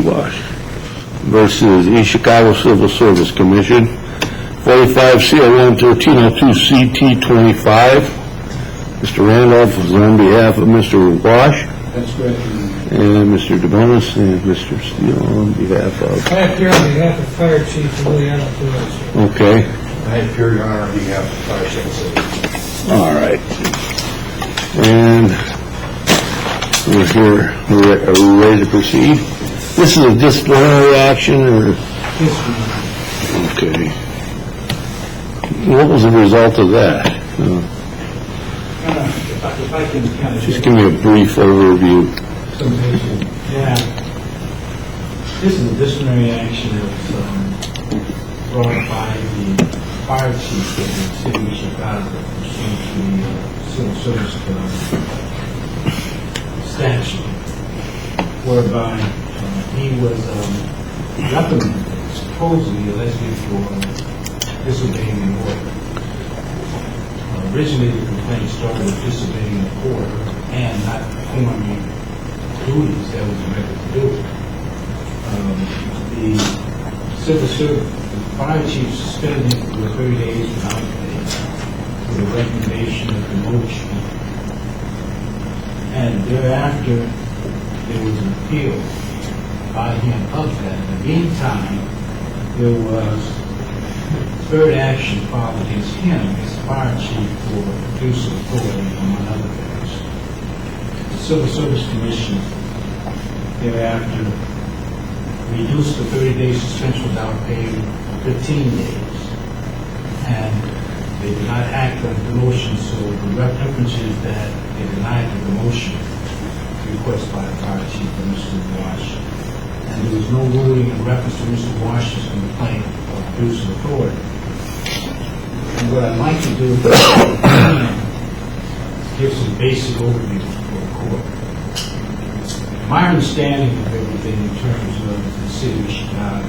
Wash versus East Chicago Civil Service Commission, 45 CL1 1302 CT 25. Mr. Randolph is on behalf of Mr. Wash. That's correct. And Mr. DeBonis and Mr. Steele on behalf of... I appear on behalf of Fire Chief Juliana Flores. Okay. I appear, Your Honor, on behalf of Fire Chief. All right. And we're here. Are we ready to proceed? This is a disciplinary action, or? Yes, Okay. What was the result of that? if I can kind of Just give me a brief overview. Yeah. This is a disciplinary action that was brought by the fire chief of the city of Chicago pursuant to the Civil Service statute, whereby he was reprimanded, supposedly, allegedly, for disobeying the order. Originally, the complaint started with disobeying the order and not performing duties that was directed to do. The civil service, the fire chief suspended him for 30 days without pay with a recommendation of demotion. And thereafter, there was an appeal by him of that. In the meantime, there was third action filed against him as fire chief for abuse of authority, among other things. The Civil Service Commission thereafter reduced the 30-day suspension without pay to 15 days. And they did not act on demotion, so the reference is that they denied the demotion request by the fire chief for Mr. Wash. And there was no ruling in reference to Mr. Wash's complaint of abuse of authority. And what I'd like to do is give some basic overview for the court. My understanding of everything in terms of the city of Chicago,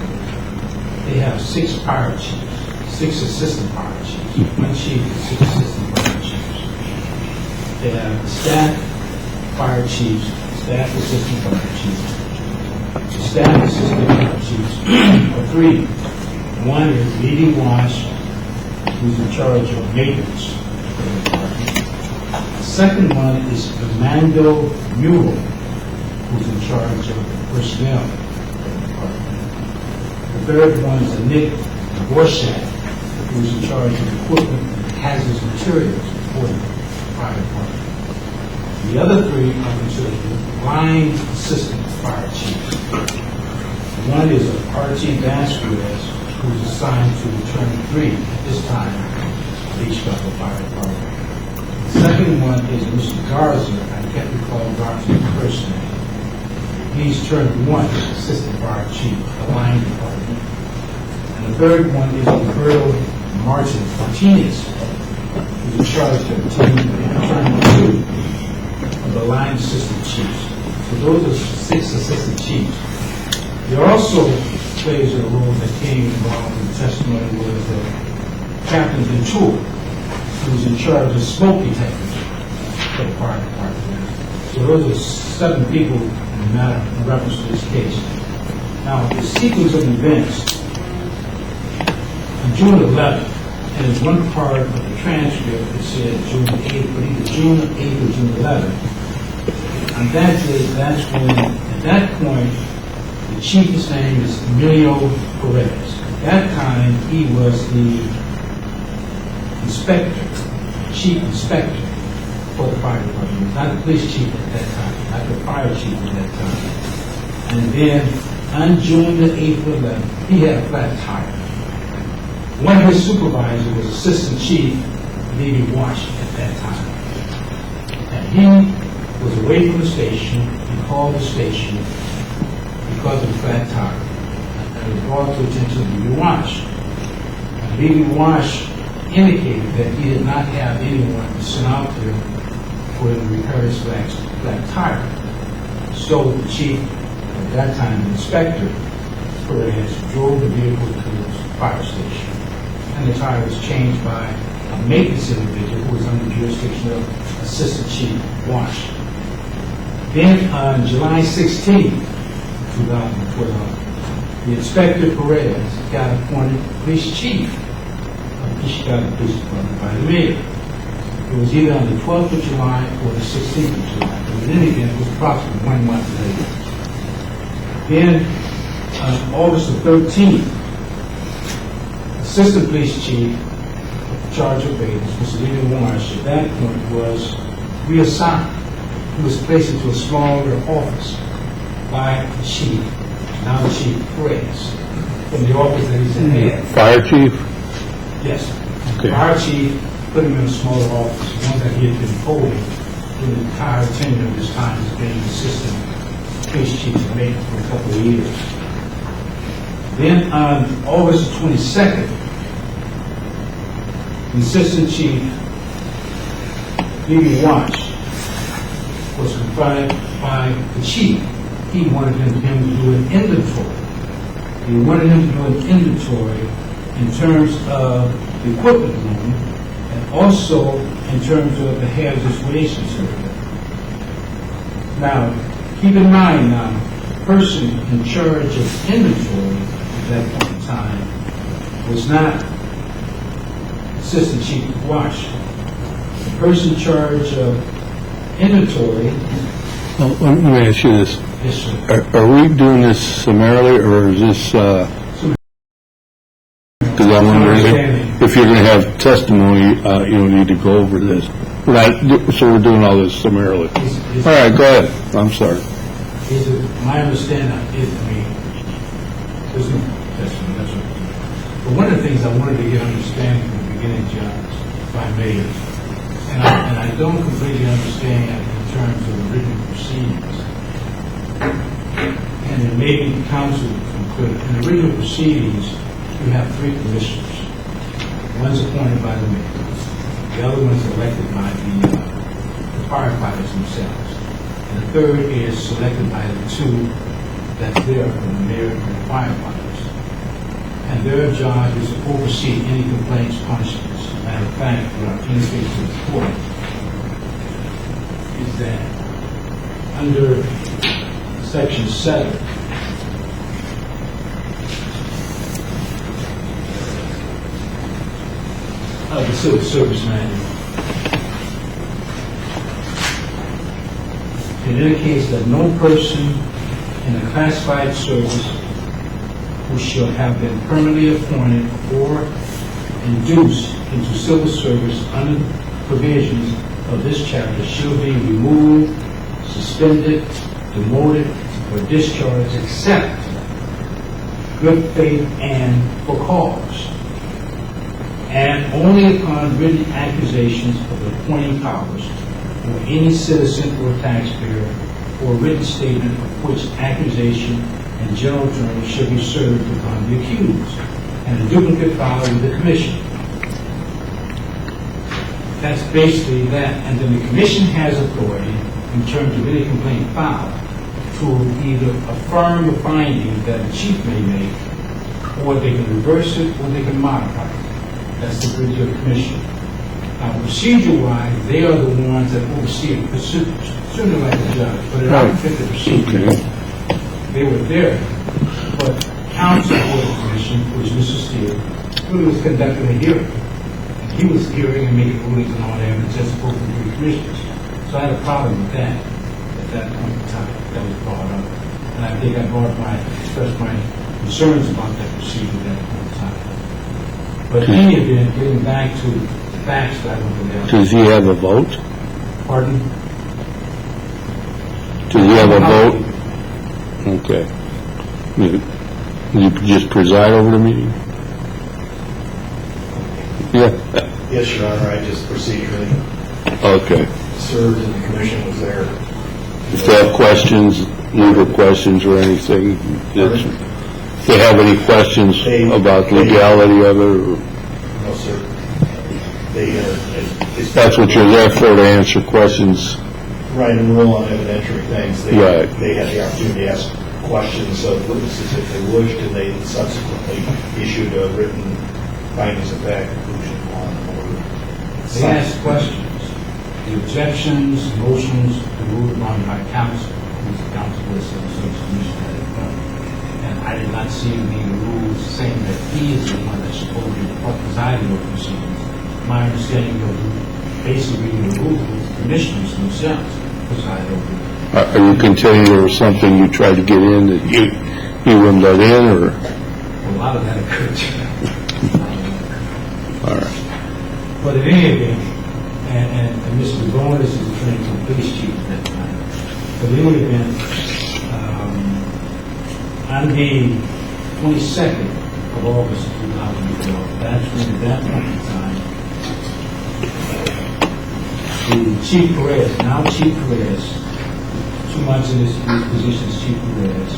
they have 6 fire chiefs, 6 assistant fire chiefs, 1 chief and 6 assistant fire chiefs. They have the staff fire chiefs, staff assistant fire chiefs. The staff assistant fire chiefs are 3. One is Lady Wash, who's in charge of maintenance for the department. The second one is Fernando Muro, who's in charge of personnel for the department. The third one is Nick Borshak, who's in charge of equipment and hazardous materials for the fire department. The other 3 are considered line assistant fire chiefs. One is R.T. Vasquez, who's assigned to Attorney 3 at this time at the Chicago Fire Department. The second one is Mr. Garza. I can't recall Garza's first name. He's turned 1 as Assistant Fire Chief of the Line Department. And the third one is Roberto Martin Martinez, who's in charge of Attorney 2 of the Line Assistant Chiefs. So those are 6 assistant chiefs. There also plays a role that came involved in the testimony was Captain Ventura, who's in charge of smoke detectors for the fire department. So those are 7 people in the matter in reference to this case. Now, the sequence of events on June 11th, and there's one part of the transcript that said June 8th, but either June 8th or June 11th. On that day, that's when, at that point, the chief's name is Emilio Perez. At that time, he was the inspector, chief inspector for the fire department. Not the police chief at that time, not the fire chief at that time. And then, on June the 8th or 11th, he had a flat tire. One of his supervisors was Assistant Chief Lady Wash at that time. And he was away from the station. He called the station because of the flat tire. And it was brought to attention of Lady Wash. And Lady Wash indicated that he did not have anyone to send out there for him to repair his flat tire. So the chief, at that time, the inspector, Perez, drove the vehicle to the fire station. And the tire was changed by a maintenance individual who was under jurisdiction of Assistant Chief Wash. Then on July 16th, 2012, the Inspector Perez got appointed police chief of the Chicago Police Department by the mayor. It was either on the 12th of July or the 16th of July, but in any event, it was approximately 1 month later. Then, on August the 13th, Assistant Police Chief in charge of bailiffs, Mr. Leland Marsh, at that point was reassigned. He was placed into a smaller office by the chief, now the Chief Perez, from the office that he's in there. Fire chief? Yes. Okay. Fire chief put him in a smaller office, one that he had been holding in the entire tenure of his time as being assistant police chief of Macon for a couple of years. Then on August 22nd, the assistant chief, Lee Watch, was confronted by the chief. He wanted him to do an inventory. He wanted him to do an inventory in terms of the equipment room and also in terms of the hazardous waste area. Now, keep in mind now, the person in charge of inventory at that point in time was not Assistant Chief Watch. The person in charge of inventory. Well, let me ask you this. Yes, sir. Are we doing this summarily, or is this, because I'm wondering if you're going to have testimony, you need to go over this. Right, so we're doing all this summarily. All right, go ahead. I'm sorry. My understanding is, there's no testimony, that's right. But one of the things I wanted to get understanding from the beginning, Judge, if I may, and I don't completely understand in terms of written proceedings, and it may be counsel from clear. In the written proceedings, you have 3 commissioners. One's appointed by the mayor. The other one's elected by the firefighters themselves. And the third is selected by the 2 that's there from the mayor and the firefighters. And their job is to oversee any complaints, punishments. Matter of fact, what our communication report is that under Section 7, of the Civil Service Manual, it indicates that no person in a classified service who shall have been permanently appointed or induced into civil service under provisions of this chapter shall be removed, suspended, demoted, or discharged except good faith and for cause, and only upon written accusations of appointing powers or any citizen or taxpayer, or written statement of which accusation and general terms shall be served upon the accused, and a duplicate filed with the commission. That's basically that. And then the commission has authority in terms of any complaint filed to either affirm the finding that the chief may make, or they can reverse it, or they can modify it. That's the duty of the commission. Now, procedure-wise, they are the ones that oversee it, sooner like the judge, but in our particular procedure, they were there. But counsel for the commission, which Mr. Steele, really was conducting a hearing. And he was hearing and making rulings and all that, and just spoken to the commissioners. So I had a problem with that at that point in time. That was brought up. And I think I expressed my concerns about that procedure at that point in time. But in any event, getting back to the facts that I want to lay out. Does he have a vote? Pardon? Does he have a vote? Okay. You just preside over the meeting? Yeah. Yes, Your Honor, I just procedurally Okay. served and the commission was there. If they have questions, legal questions or anything, if they have any questions about legality of it, or No, sir. that's what you're there for, to answer questions. Right, and rule on evidentiary things. Right. They had the opportunity to ask questions of witnesses if they wished, and they subsequently issued a written findings of fact conclusion on order. They asked questions. The objections, motions, were ruled upon by counsel, who's the counsel list of the Service Commission at that point. not seeing the rules saying that he is the one that's supposed to be presiding over proceedings. My understanding of basically the rules, the commissioners themselves preside over it. Are you contending there was something you tried to get in that you wouldn't let in, or? A lot of that occurred. All right. But in any event, and Mr. Bonus is the training police chief at that time. But in any event, on the 22nd of August 2012, that's when at that point in time, the Chief Perez, now Chief Perez, 2 months in his position as Chief Perez,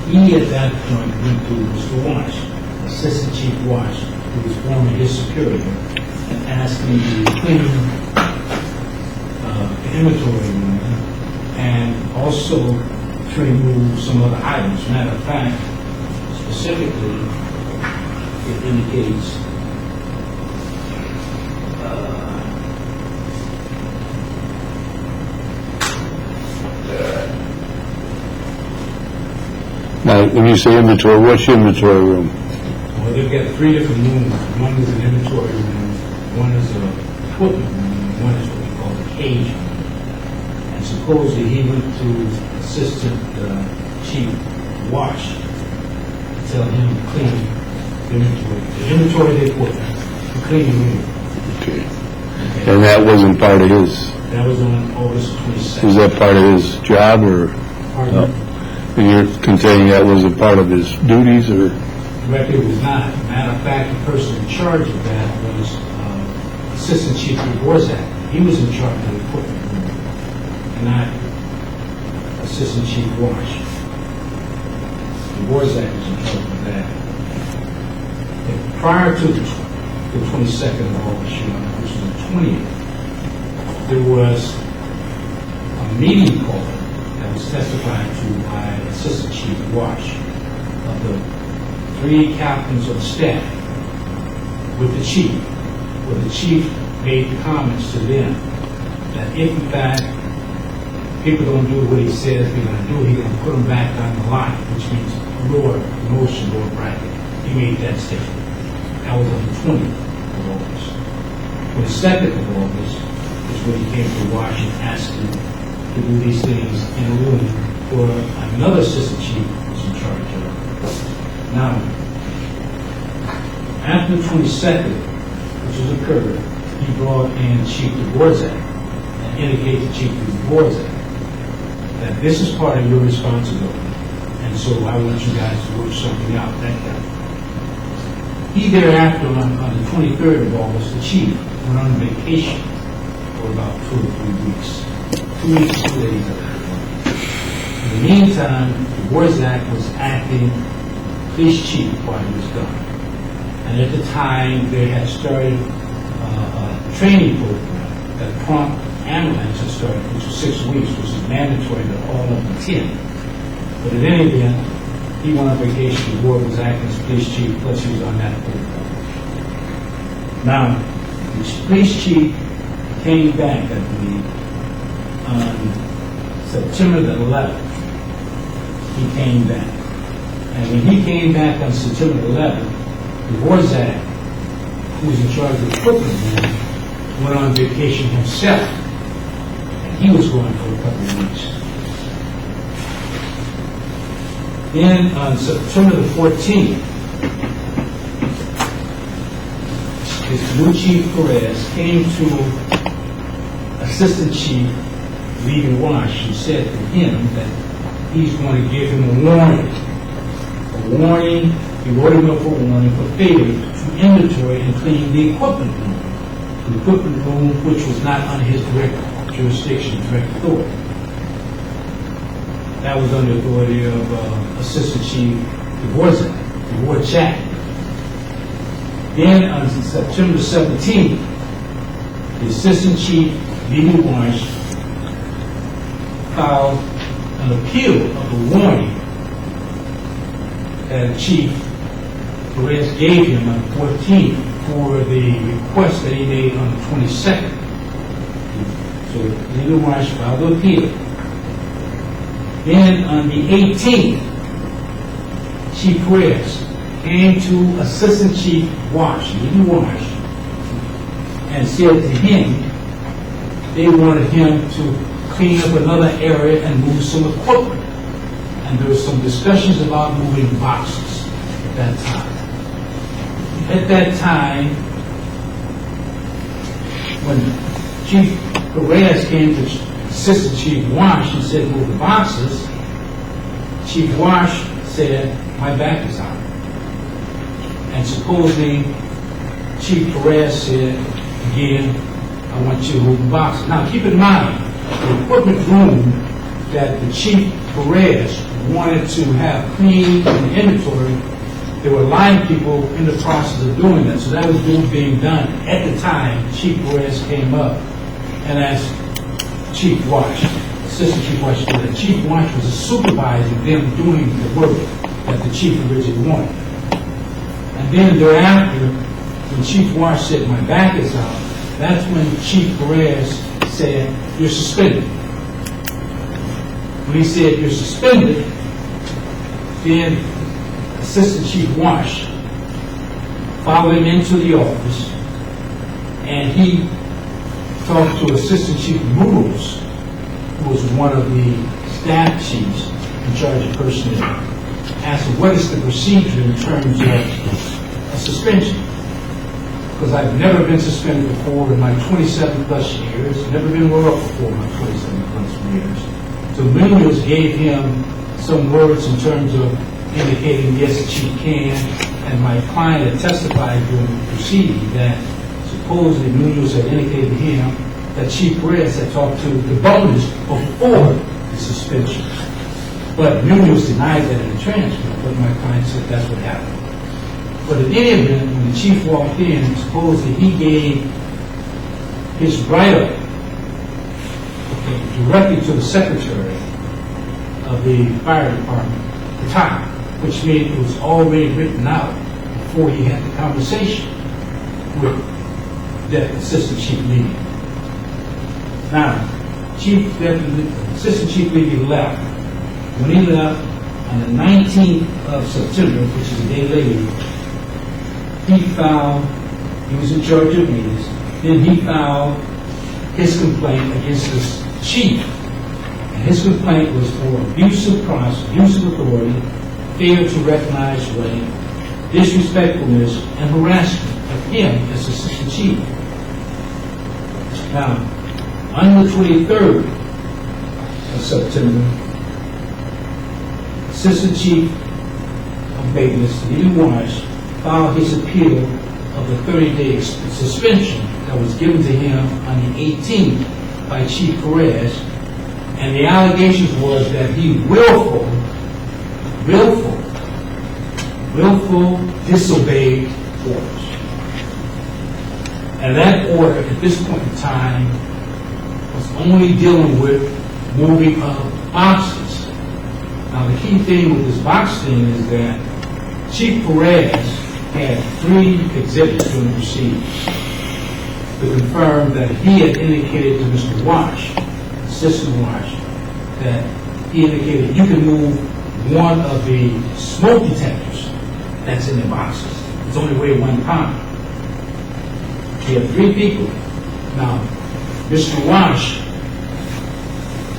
he at that point went to Mr. Wash, Assistant Chief Wash, who was formerly his superior, and asked him to clean the inventory room and also to remove some other items. Matter of fact, specifically, it indicates Now, when you say inventory, what's your inventory room? Well, they've got 3 different rooms. One is an inventory room, one is a equipment room, and one is what we call a cage room. And supposedly he went to Assistant Chief Wash to tell him to clean the inventory of the equipment, to clean the room. Okay. And that wasn't part of his? That was on August 22nd. Was that part of his job, or? Pardon? And you're contending that wasn't part of his duties, or? Correct, it was not. Matter of fact, the person in charge of that was Assistant Chief Dvorak. He was in charge of the equipment room, and not Assistant Chief Wash. Dvorak was in charge of that. And prior to the 22nd of August, which was the 20th, there was a meeting called that was testified to by Assistant Chief Wash of the 3 captains of staff with the chief, where the chief made comments to them that if in fact people don't do what he says they're going to do, he's going to put them back on the line, which means lower promotion, lower bracket. He made that statement. That was on the 20th of August. On the 2nd of August is when he came to Wash and asked him to do these things in a room for another assistant chief who was in charge of it. Now, after the 22nd, which has occurred, he brought in Chief Dvorak and indicated to Chief Dvorak that this is part of your responsibility, and so I want you guys to work something out. He thereafter, on the 23rd of August, the chief went on vacation for about 2 or 3 weeks. 2 weeks, 2 days. In the meantime, Dvorak was acting police chief while he was gone. And at the time, they had started a training program that prompt ambulance had started, which was 6 weeks, which was mandatory to all of them attend. But in any event, he went on vacation. Dvorak was acting as police chief, plus he was on that program. Now, the police chief came back, I believe, on September the 11th. He came back. And when he came back on September 11th, Dvorak, who was in charge of the equipment room, went on vacation himself. And he was going for a couple of weeks. Then on September the 14th, his new Chief Perez came to Assistant Chief Lee Wash and said to him that he's going to give him a warning. A warning, he wrote him up a warning for failure to inventory and clean the equipment room. The equipment room which was not under his direct jurisdiction, direct authority. That was under the authority of Assistant Chief Dvorak. Then on September 17th, the Assistant Chief Lee Wash filed an appeal of the warning that Chief Perez gave him on the 14th for the request that he made on the 22nd. So Lee Wash filed the appeal. Then on the 18th, Chief Perez came to Assistant Chief Wash, and said to him they wanted him to clean up another area and move some equipment. And there was some discussions about moving boxes at that time. At that time, when Chief Perez came to Assistant Chief Wash and said move the boxes, Chief Wash said, my back is out. And supposedly, Chief Perez said, again, I want you to move the boxes. Now keep in mind, the equipment room that the Chief Perez wanted to have clean in the inventory, there were line people in the process of doing that. So that was being done at the time Chief Perez came up and asked Chief Wash, Assistant Chief Wash, that Chief Wash was supervising them doing the work that the Chief originally wanted. And then thereafter, when Chief Wash said, my back is out, that's when Chief Perez said, you're suspended. When he said, you're suspended, then Assistant Chief Wash followed him into the office, and he talked to Assistant Chief Munoz, who was one of the staff chiefs in charge of personnel, asked him, what is the procedure in terms of a suspension? Because I've never been suspended before in my 27 plus years, never been rolled up before in my 27 plus years. So Munoz gave him some words in terms of indicating, yes, the chief can, and my client had testified during the proceeding that supposedly Munoz had indicated to him that Chief Perez had talked to the bonus before the suspension. But Munoz denied that in the transcript, but my client said that's what happened. But in any event, when the chief walked in, supposedly he gave his write-up directly to the secretary of the fire department at the time, which meant it was already written out before he had the conversation with the assistant chief leader. Now, assistant chief leader left. When he left on the 19th of September, which is a day later, he was in charge of meetings, then he filed his complaint against this chief. And his complaint was for abuse of authority, failure to recognize rank, disrespectfulness, and harassment of him as assistant chief. Now, on the 23rd of September, Assistant Chief of Maintenance, Stephen Wash, filed his appeal of the 30-day suspension that was given to him on the 18th by Chief Perez, and the allegations was that he willful disobeyed orders. And that order at this point in time was only dealing with moving of boxes. Now the key thing with this box thing is that Chief Perez had 3 exhibits during the proceedings to confirm that he had indicated to Mr. Wash, Assistant Wash, that he indicated you can move one of the smoke detectors that's in the boxes. It's only weigh 1 pound. He had 3 people. Now, Mr. Wash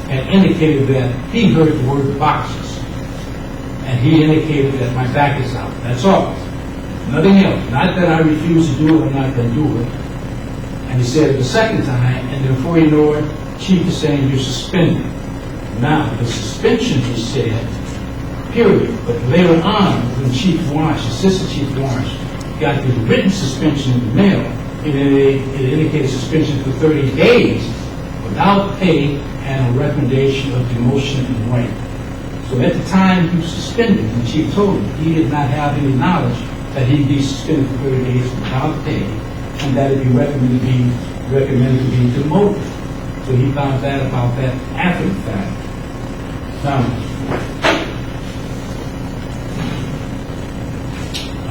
had indicated that he heard the word boxes, and he indicated that my back is out. That's all. Nothing else. Not that I refuse to do it, I'm not going to do it. And he said it the second time, and then before you know it, Chief is saying you're suspended. Now, the suspension was said, period. But later on, when Chief Wash, Assistant Chief Wash, got the written suspension in the mail, it indicated suspension for 30 days without pay and a recommendation of demotion and rank. So at the time he was suspended, the chief told him he did not have any knowledge that he'd be suspended for 30 days without pay, and that it'd be recommended to be demoted. So he found out about that after the fact. Now,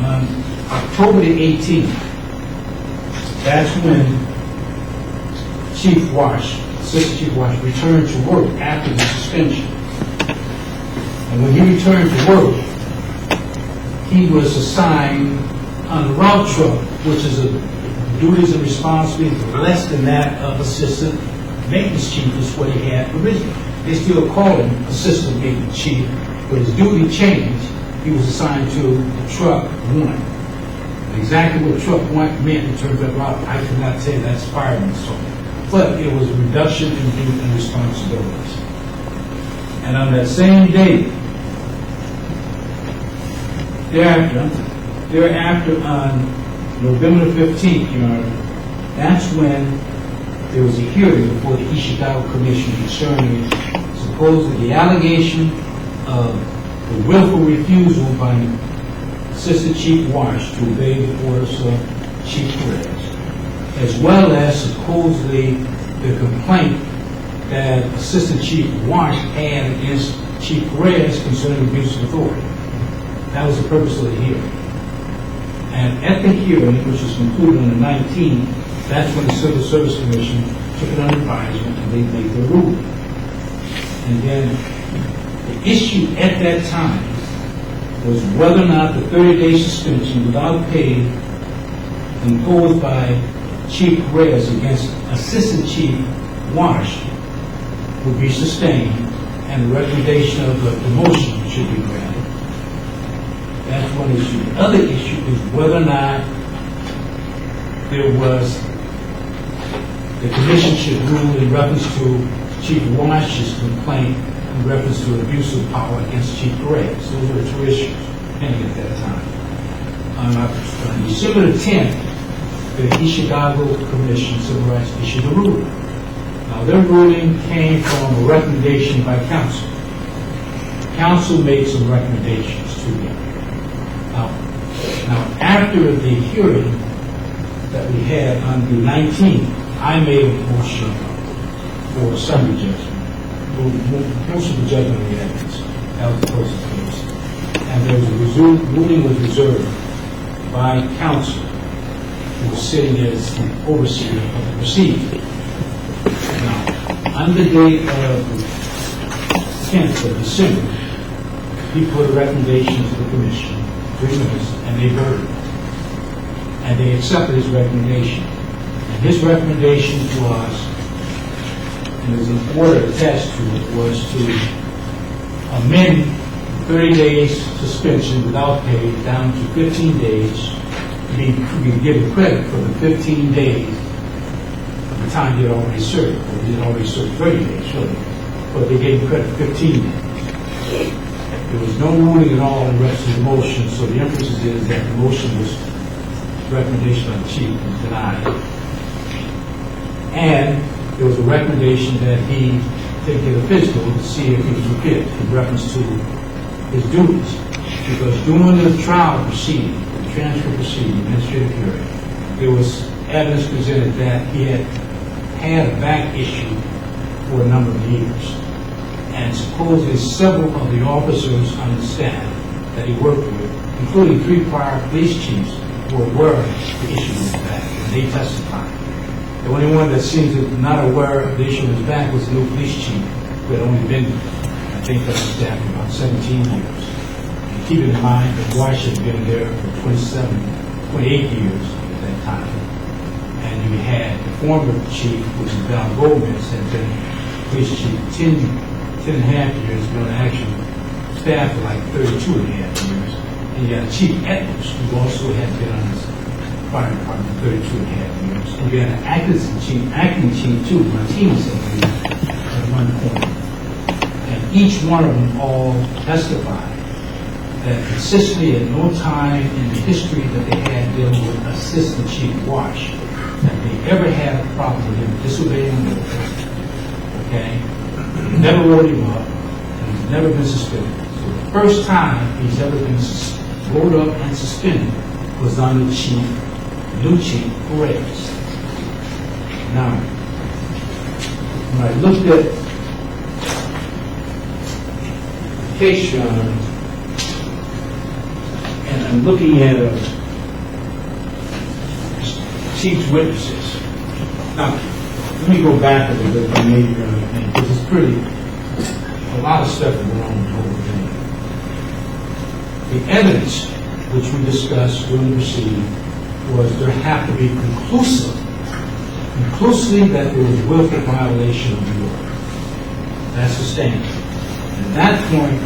on October the 18th, that's when Chief Wash, Assistant Chief Wash, returned to work after the suspension. And when he returned to work, he was assigned on the route truck, which is a duties and responsibilities less than that of assistant maintenance chief, is what he had originally. They still call him assistant maintenance chief, but his duty changed. He was assigned to truck 1. Exactly what truck 1 meant in terms of route, I cannot say, that's fireman's talk. But it was a reduction in duty and responsibilities. And on that same day, thereafter on November 15th, Your Honor, that's when there was a hearing before the East Chicago Commission concerning supposedly the allegation of the willful refusal by Assistant Chief Wash to obey the orders of Chief Perez, as well as supposedly the complaint that Assistant Chief Wash had against Chief Perez concerning abuse of authority. That was the purpose of the hearing. And at the hearing, which was concluded on the 19th, that's when the Civil Service Commission took it under advisement and they made their ruling. And then the issue at that time was whether or not the 30-day suspension without pay imposed by Chief Perez against Assistant Chief Wash would be sustained and the recommendation of the demotion should be granted. That's one issue. The other issue is whether or not the commission should rule in reference to Chief Wash's complaint in reference to abuse of power against Chief Perez. Those were the two issues pending at that time. On December the 10th, the East Chicago Commission Civil Rights issued a ruling. Now, their ruling came from a recommendation by council. Council made some recommendations to them. Now, after the hearing that we had on the 19th, I made a motion for summary judgment. Most of the judgment of the evidence. That was the closest case. And there was a ruling was reserved by counsel who was sitting as the overseer of the proceeding. Now, on the date of the 10th of December, he put a recommendation to the commission, 3 minutes, and they heard it. And they accepted his recommendation. And his recommendation was, and there's an order attached to it, was to amend 30 days suspension without pay down to 15 days to be given credit for the 15 days of the time he had already served. Or he had already served 30 days, really. But they gave him credit for 15 days. There was no ruling at all in the rest of the motion, so the emphasis is that the motion was recommendation by the chief was denied. And there was a recommendation that he take a physical to see if he was fit in reference to his duties. Because during the trial proceeding, the transfer proceeding, administrative hearing, there was evidence presented that he had a back issue for a number of years. And supposedly several of the officers on the staff that he worked with, including 3 prior police chiefs, were aware of the issue with his back, and they testified. The only one that seems not aware of the issue with his back was the new police chief, who had only been, I think, on the staff for about 17 years. And keeping in mind that Wash had been there for 28 years at that time. And you had the former chief, which is Don Gomez, had been police chief 10 and a half years, been on actual staff for like 32 and a half years. And you had Chief Edwards, who also had been on his fire department for 32 and a half years. And you had an acting chief too, Martinez, at one point. And each one of them all testified that consistently at no time in the history that they had dealing with Assistant Chief Wash that they ever had a problem with him disobeying orders. Okay? Never wrote him up, and he's never been suspended. So the first time he's ever been rolled up and suspended was on the new chief, Perez. Now, when I looked at the case, Your Honor, and I'm looking at chief's witnesses. Now, let me go back a little bit, if I may, Your Honor, because it's pretty, a lot of stuff going on with the whole thing. The evidence which we discussed during the proceeding, was there have to be conclusively that there was willful violation of the order. That's the standard. At that point,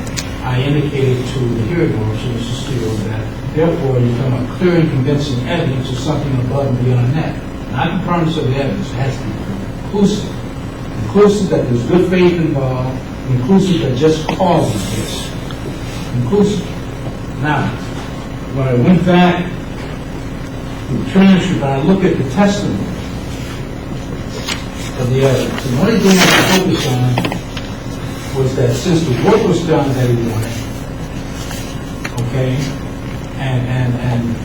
I indicated to the hearing officer, Mr. Steele, that therefore you come up clear and convincing evidence of something above and beyond that. Not the premise of the evidence, it has to be conclusive. Conclusive that there's good faith involved, conclusive that just causes this. Conclusive. Now, when I went back to the transcript, I looked at the testimony of the evidence. And the only thing I could focus on was that since the work was done that he wanted, okay, and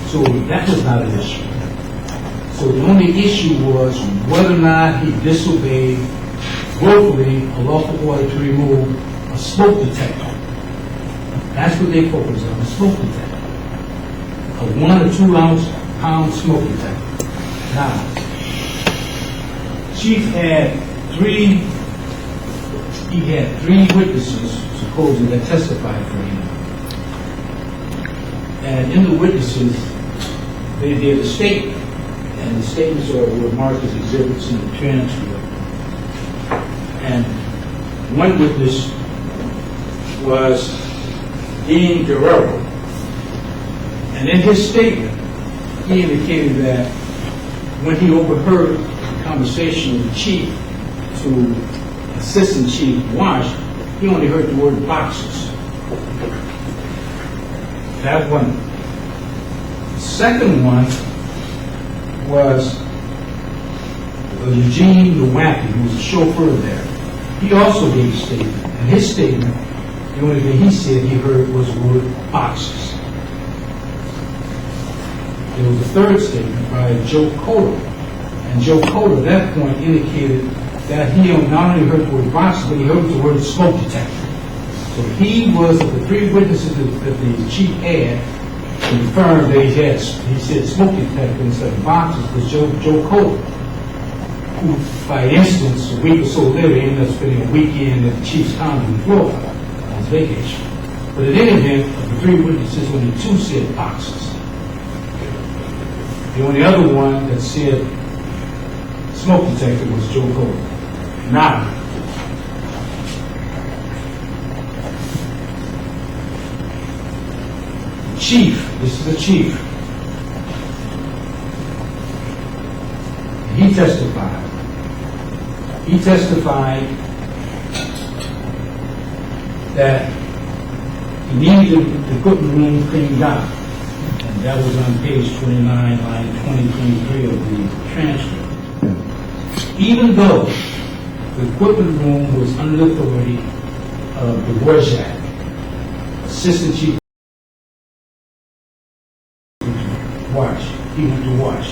so that was not an issue. So the only issue was whether or not he disobeyed willfully a lawful order to remove a smoke detector. That's what they focused on, a smoke detector. A 1 or 2 ounce pound smoke detector. Now, Chief had three witnesses, supposedly, that testified for him. And in the witnesses, they did a statement. And the statements were marked as exhibits in the transcript. And one witness was Dean Guerrero. And in his statement, he indicated that when he overheard the conversation of the chief to Assistant Chief Wash, he only heard the word boxes. That one. The second one was Eugene Lewacki, who was a chauffeur there. He also gave a statement. And his statement, the only thing he said he heard was the word boxes. There was a third statement by Joe Cotto. And Joe Cotto at that point indicated that he not only heard the word boxes, but he heard the word smoke detector. So he was, of the 3 witnesses that the chief had, confirmed that he said smoke detector instead of boxes, was Joe Cotto, who, by instance, a week or so later, ended up spending a weekend at the chief's condo in Florida on his vacation. But at any event, of the 3 witnesses, only 2 said boxes. The only other one that said smoke detector was Joe Cotto. Now, Chief, this is the chief. He testified. He testified that he needed the equipment room cleaned out. And that was on page 29, line 2023 of the transcript. Even though the equipment room was under the authority of the Dvorak, Assistant Chief Wash. He went to Wash.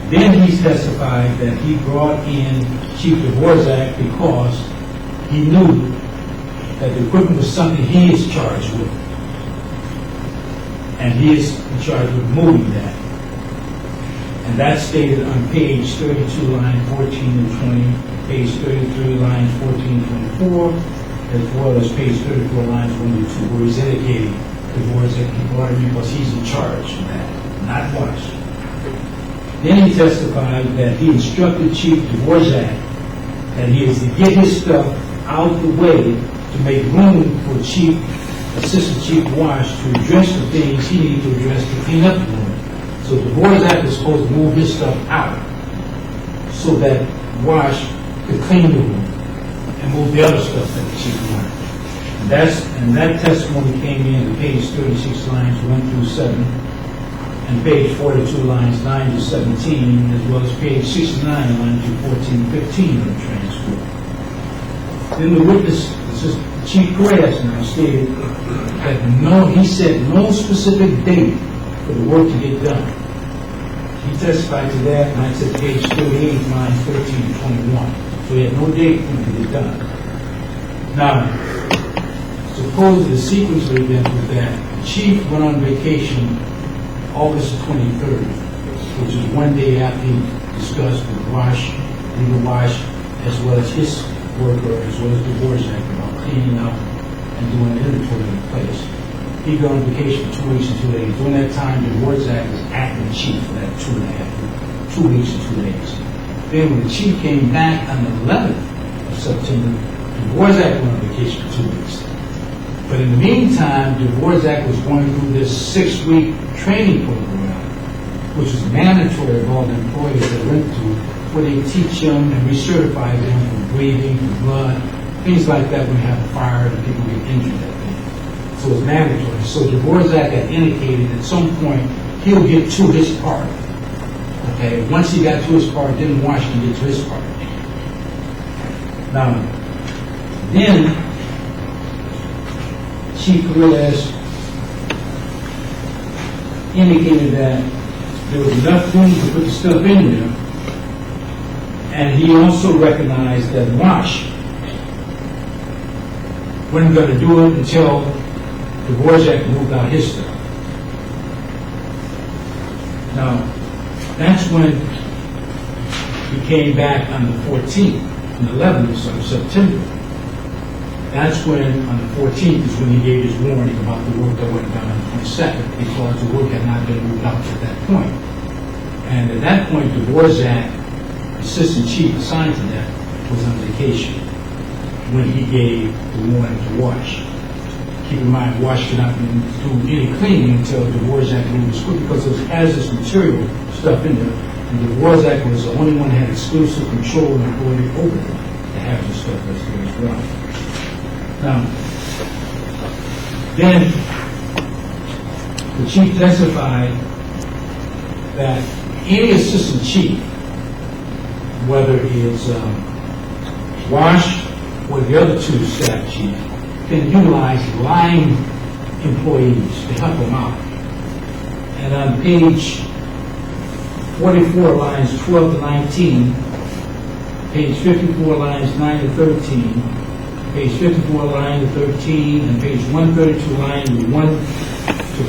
Then he testified that he brought in Chief Dvorak because he knew that the equipment was something he is charged with. And he is in charge of moving that. And that's stated on page 32, line 14 and 20, page 33, lines 14 and 24, as well as page 34, lines 1 and 2, where he's indicating Dvorak he brought him because he's in charge of that, not Wash. Then he testified that he instructed Chief Dvorak that he is to get his stuff out of the way to make room for Assistant Chief Wash to address the things he needed to address to clean up the room. So Dvorak was supposed to move his stuff out so that Wash could clean the room and move the other stuff that the chief wanted. And that testimony came in at page 36, lines 1 through 7, and page 42, lines 9 to 17, as well as page 69, lines 14 and 15 of the transcript. Then the witness, Chief Perez, now stated that he set no specific date for the work to get done. He testified to that, and that's at page 38, lines 13 to 21. So he had no date for it to get done. Now, suppose the sequence of events was that the chief went on vacation August 23rd, which is one day after he discussed with legal Wash, as well as his worker, as well as Dvorak, about cleaning up and doing an inventory in place. He got on vacation for 2 weeks and 2 days. During that time, the Dvorak was acting chief for that 2 weeks and 2 days. Then when the chief came back on the 11th of September, Dvorak went on vacation for 2 weeks. But in the meantime, Dvorak was going through this 6-week training program, which was mandatory of all the employees that went through, where they teach them and recertify them for breathing, for blood, things like that when you have a fire and people get injured that day. So it's mandatory. So Dvorak had indicated at some point he'll get to his part. Okay, once he got to his part, then Washington get to his part. Now, then Chief Perez indicated that there was enough room to put the stuff in there, and he also recognized that Wash wasn't going to do it until Dvorak moved out his stuff. Now, that's when he came back on the 14th, and 11th of September. That's when, on the 14th, is when he gave his warning about the work that went down on the 22nd, because the work had not been moved out at that point. And at that point, Dvorak, assistant chief assigned to that, was on vacation when he gave the warning to Wash. Keep in mind, Wash could not do any cleaning until Dvorak moved his equipment, because there was hazardous material stuff in there, and Dvorak was the only one that had exclusive control and authority over the hazardous stuff that's there as well. Now, then the chief testified that any assistant chief, whether it's Wash or the other two staff chiefs, can utilize line employees to help them out. And on page 44, lines 12 to 19, page 54, lines 9 to 13, page 54, line to 13, and page 132, line 1 to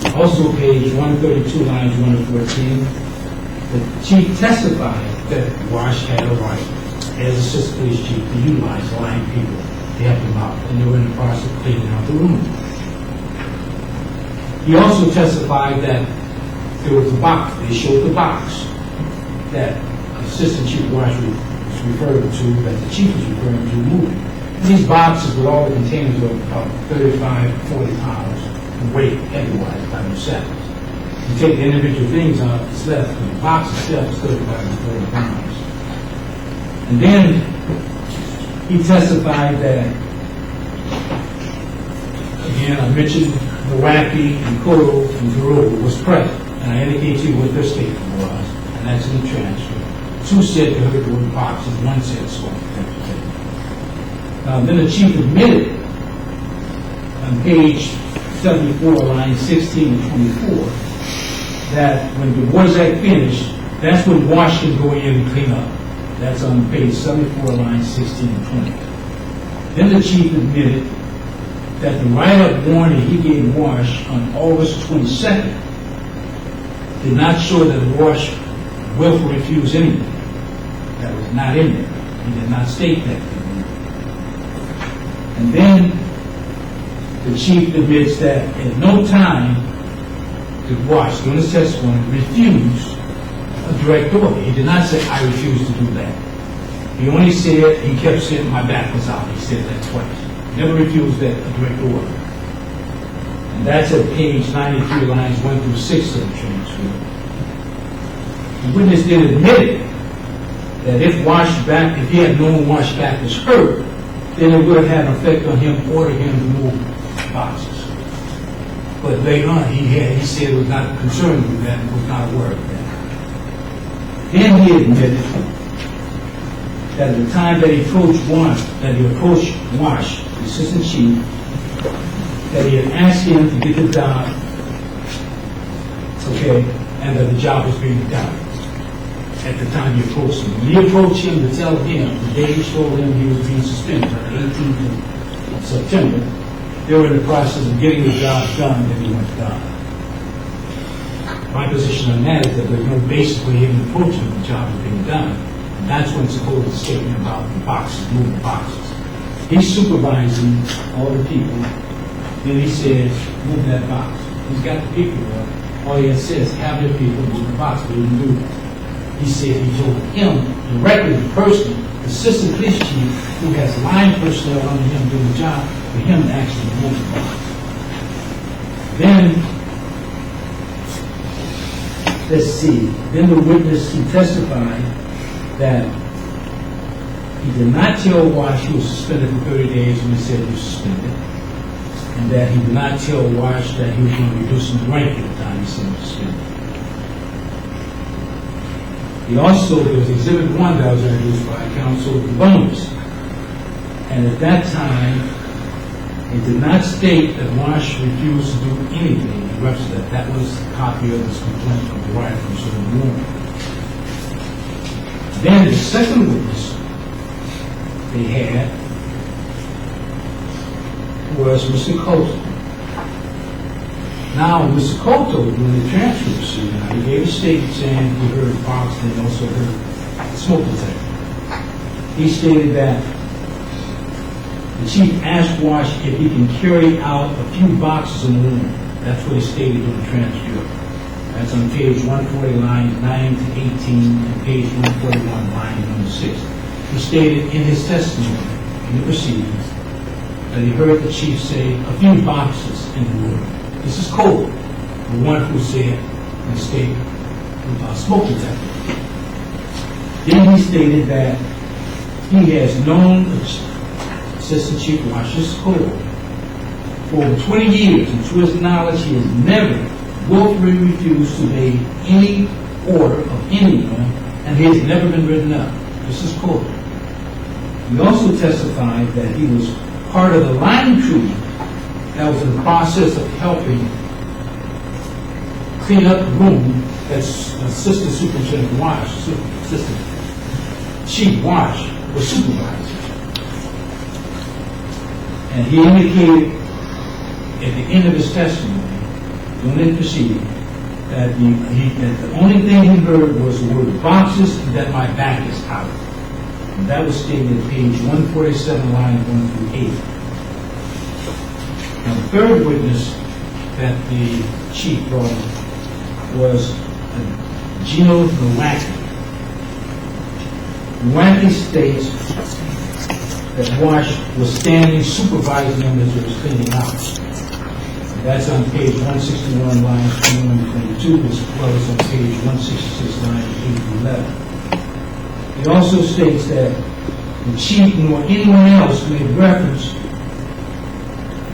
14. Also page 132, lines 1 to 14, the chief testified that Wash had a right, as assistant police chief, to utilize line people to help them out, and they were in the process of cleaning out the room. He also testified that there was a box, they showed the box that Assistant Chief Wash was referring to, that the chief was referring to moving. And these boxes with all the containers of about 35 to 40 pounds in weight, heavy-wise, by themselves. You take the individual things out, it's left, but the box itself is 35 to 40 pounds. And then he testified that, again, I mentioned Milwaukee and Coro and Garoba was present, and I indicated to you what their statement was, and that's in the transcript. Two said they heard the word boxes, one said smoke. Then the chief admitted on page 74, lines 16 and 24, that when Dvorak finished, that's when Wash can go in and clean up. That's on page 74, lines 16 and 20. Then the chief admitted that the write-up warning he gave Wash on August 22nd did not show that Wash willfully refused anything. That was not in there. He did not state that. And then the chief admits that at no time did Wash, during his testimony, refuse a direct order. He did not say, I refuse to do that. He only said, he kept saying, my back was out. He said that twice. Never refused that a direct order. And that's at page 93, lines 1 through 6 of the transcript. The witness did admit that if he had known Wash back was hurt, then it would have had an effect on him, ordering him to move boxes. But later on, he said he was not concerned with that and was not aware of that. Then he admitted that at the time that he approached Wash, the assistant chief, that he had asked him to get the job, okay, and that the job was being done at the time he approached him. When he approached him to tell him, the day he told him he was being suspended on the 18th of September, they were in the process of getting the job done, and he went down. My position on that is that there's no basis for him approaching the job was being done. And that's when supposed the statement about the boxes, moving boxes. He's supervising all the people Then he says, move that box. He's got the people there. All he says, have your people move the box. They didn't do it. He said he told him directly, the person, the assistant police chief, who has line personnel under him doing the job, for him to actually move the box. Then, let's see, then the witness, he testified that he did not tell Wash he was suspended for 30 days when he said he was suspended, and that he did not tell Wash that he was going to reduce him to rank at the time he said he was suspended. He also, there was Exhibit 1 that was introduced by counsel, the bonus. And at that time, it did not state that Wash refused to do anything. He referenced that that was a copy of his complaint of the right from certain warrant. Then the second witness they had was Mr. Coulter. Now, Mr. Coulter, when the transfer proceeding, he gave a statement saying he heard box and also heard smoke detector. He stated that the chief asked Wash if he can carry out a few boxes in the room. That's what he stated in the transfer. That's on page 140, lines 9 to 18, and page 141, line number 6. He stated in his testimony, in the proceedings, that he heard the chief say a few boxes in the room. This is Cole, the one who said in the statement about smoke detector. Then he stated that he has known Assistant Chief Wash, this is Cole, for over 20 years, and to his knowledge, he has never willfully refused to obey any order of anyone, and he has never been written up. This is Cole. He also testified that he was part of the line crew that was in the process of helping clean up the room that's Assistant Superintendent Wash, Assistant Chief Wash, was supervisor. And he indicated at the end of his testimony, during the proceeding, that the only thing he heard was the word boxes and that my back is out. And that was stated at page 147, line 1 through 8. Now, the third witness that the chief brought was Gino Nowacki. Nowacki states that Wash was standing supervising him as he was cleaning out. That's on page 161, lines 21 to 22, as well as on page 166, lines 8 to 11. It also states that the chief nor anyone else made reference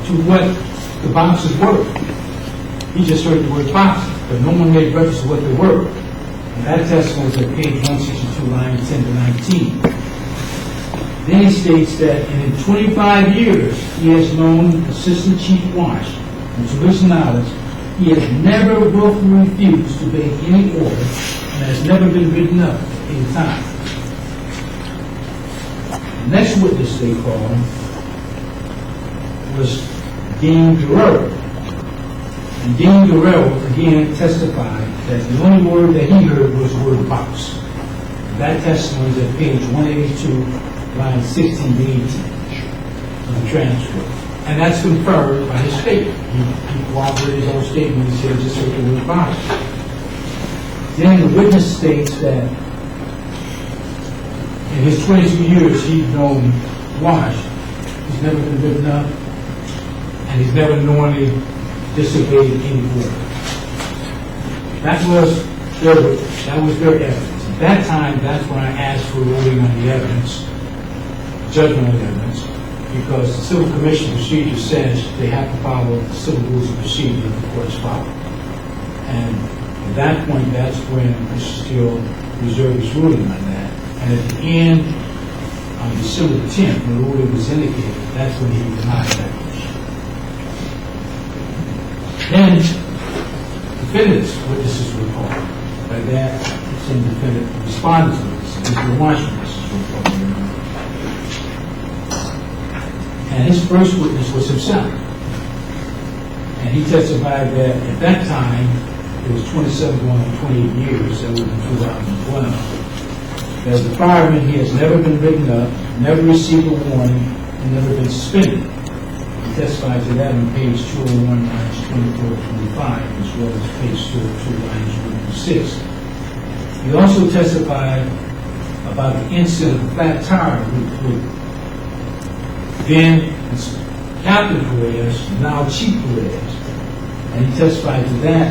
to what the boxes were. He just heard the word boxes, but no one made reference to what they were. And that testimony is at page 162, lines 10 to 19. Then he states that in 25 years, he has known Assistant Chief Wash, and to his knowledge, he has never willfully refused to obey any order and has never been written up at any time. The next witness they called was Dean Guerrero. And Dean Guerrero again testified that the only word that he heard was the word box. And that testimony is at page 182, lines 16 to 18 of the transcript. And that's confirmed by his statement. He corroborated his own statement. He said just heard the word box. Then the witness states that in his 22 years he's known Wash, he's never been written up, and he's never knowingly disobeyed any order. That was their evidence. At that time, that's when I asked for a ruling on the evidence, judgment on the evidence, because the Civil Commission procedure says they have to follow the civil rules of procedure that the courts follow. And at that point, that's when Mr. Steele reserved his ruling on that. And at the end, on December 10th, when the ruling was indicated, that's when he denied that motion. Then, defendants' witnesses were called. By that, it's in defendant respondents' witnesses. Mr. Washington witnesses were called. And his first witness was himself. And he testified that at that time, it was 27 going on 28 years, that was in 2012. As a fireman, he has never been written up, never received a warning, and never been suspended. He testified to that on page 201, lines 24 to 25, as well as page 202, lines 1 to 6. He also testified about the incident of the flat tire with then Captain Perez, now Chief Perez. And he testified to that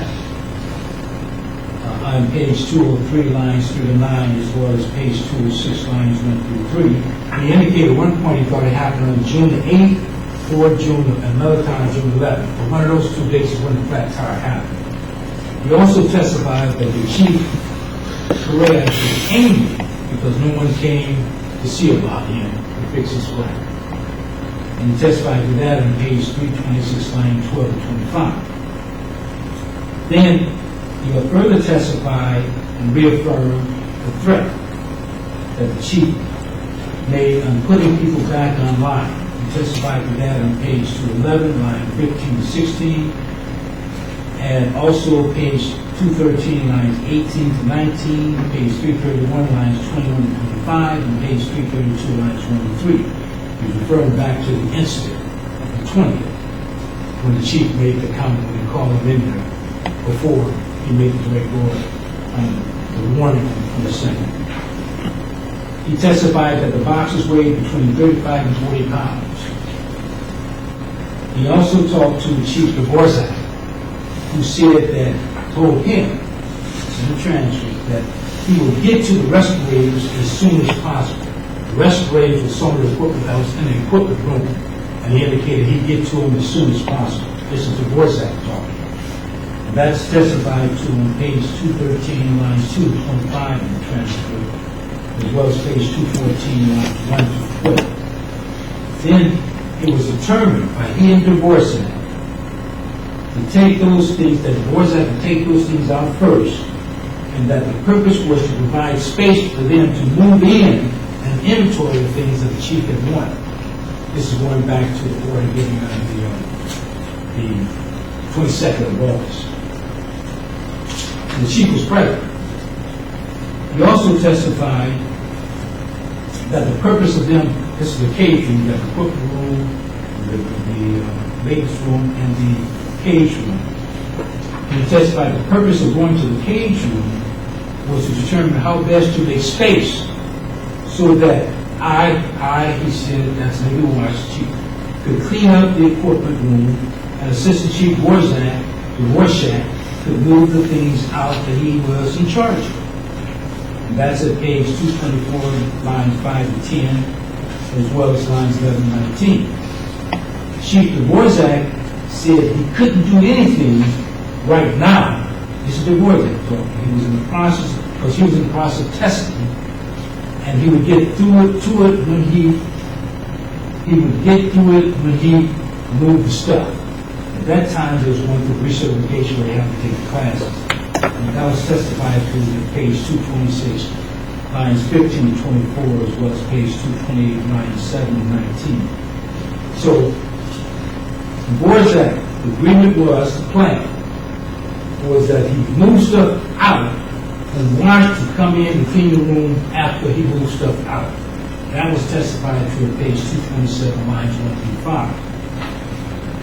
on page 203, lines 3 to 9, as well as page 206, lines 1 through 3. He indicated at one point he thought it happened on June the 8th or another time June 11th. But one of those 2 dates is when the flat tire happened. He also testified that the Chief Perez was angry because no one came to see about him to fix his flat. And he testified to that on page 326, line 12 to 25. Then he will further testify and reaffirm the threat that the chief made on putting people back online. He testified to that on page 211, line 15 to 16, and also page 213, lines 18 to 19, page 331, lines 21 to 25, and page 332, lines 1 to 3. He's referring back to the incident of the 20th, when the chief made the comment when he called him in there before he made the direct order on the warning from the Senate. He testified that the boxes weighed between 35 and 40 pounds. He also talked to the Chief Dvorak, who said that, told him, in the transcript, that he would get to the respirators as soon as possible. The respirators were some of the equipment that was in the equipment room, and he indicated he'd get to them as soon as possible. This is Dvorak talking. And that's testified to on page 213, lines 2 to 25 in the transcript, as well as page 214, lines 1 to 12. Then it was determined by he and Dvorak to take those things, that Dvorak would take those things out first, and that the purpose was to provide space for them to move in and inventory the things that the chief had wanted. This is going back to the order given on the 22nd of August. The chief was present. He also testified that the purpose of them, this is the cage room, that the equipment room, the ladies' room, and the cage room. He testified the purpose of going to the cage room was to determine how best to make space so that he said, that's maybe Watch Chief, could clean up the equipment room, and Assistant Chief Dvorak could move the things out that he was in charge of. And that's at page 224, lines 5 to 10, as well as lines 11 and 19. Chief Dvorak said he couldn't do anything right now. This is Dvorak talking. He was in the process, because he was in the process of testing, and he would get to it when he moved the stuff. At that time, there was one for recertification where you have to take the classes. And that was testified to at page 226, lines 15 to 24, as well as page 228, lines 7 and 19. So, the Dvorak, the agreement was, the plan was that he would move stuff out and Watch to come in and clean the room after he moved stuff out. That was testified to at page 227, lines 1 through 5.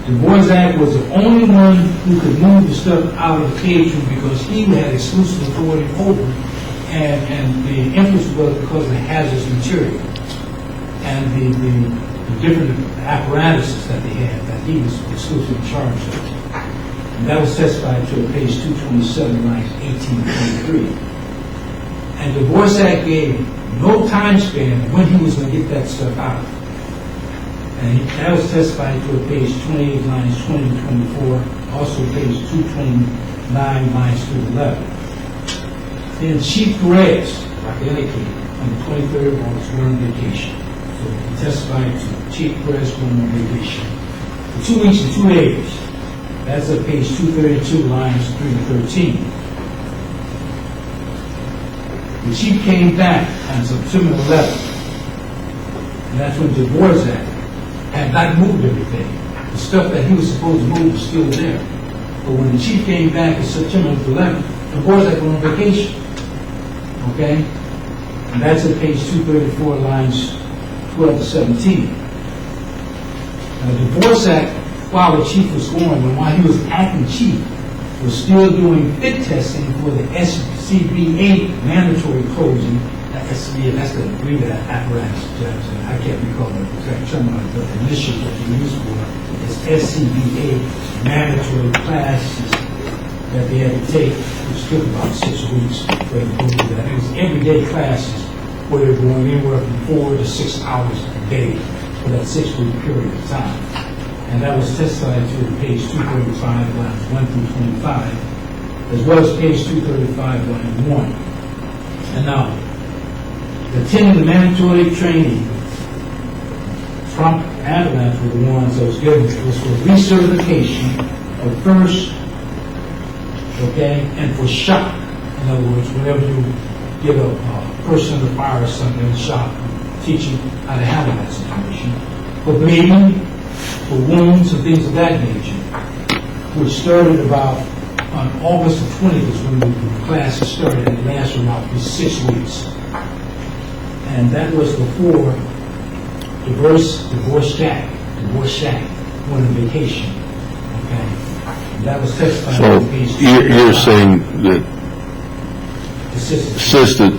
Dvorak was the only one who could move the stuff out of the cage room because he had exclusive authority over it, and the emphasis was because of the hazardous material and the different apparatuses that they had that he was exclusively in charge of. And that was testified to at page 227, lines 18 to 23. And Dvorak gave no time span when he was going to get that stuff out. And that was testified to at page 28, lines 20 to 24, also page 229, lines 2 to 11. Then Chief Perez, like indicated, on the 23rd of August, went on vacation. So he testified to Chief Perez going on vacation for 2 weeks and 2 days. That's at page 232, lines 3 to 13. The chief came back on September 11th, and that's when Dvorak had not moved everything. The stuff that he was supposed to move was still there. But when the chief came back on September 11th, Dvorak went on vacation. Okay? And that's at page 234, lines 12 to 17. Now, the Divorce Act, while the chief was going, and while he was acting chief, was still doing fit testing for the SCBA mandatory closing. That's the breathing apparatus, Judge, and I can't recall the exact term, but the initial that they used for is SCBA mandatory classes that they had to take, which took about 6 weeks for them to go through that. It was everyday classes where they were going anywhere from 4 to 6 hours a day for that 6-week period of time. And that was testified to in page 235, lines 1 through 25, as well as page 235, line 1. And now, attending the mandatory training, Trump and Avalanche were the ones that was given. It was for recertification of first, okay, and for shock. In other words, whenever you get a person under fire or something in shock, teaching how to handle that situation. For bleeding, for wounds and things of that nature, which started about on August the 20th is when the classes started, and it lasted about 6 weeks. And that was before Divorce Shack went on vacation. Okay, and that was testified. So you're saying that assisted,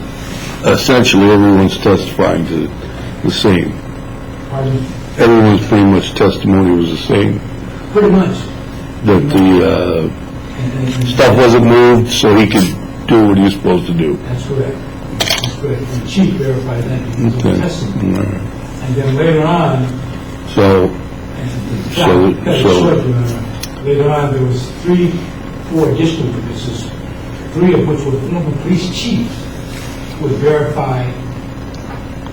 essentially everyone's testifying to the same. Pardon? Everyone's pretty much testimony was the same. Pretty much. That the stuff wasn't moved so he could do what he was supposed to do. That's correct. That's correct. And the chief verified that in his own testimony. Right. And then later on, later on there was 4 additional witnesses, 3 of which were former police chiefs, who would verify.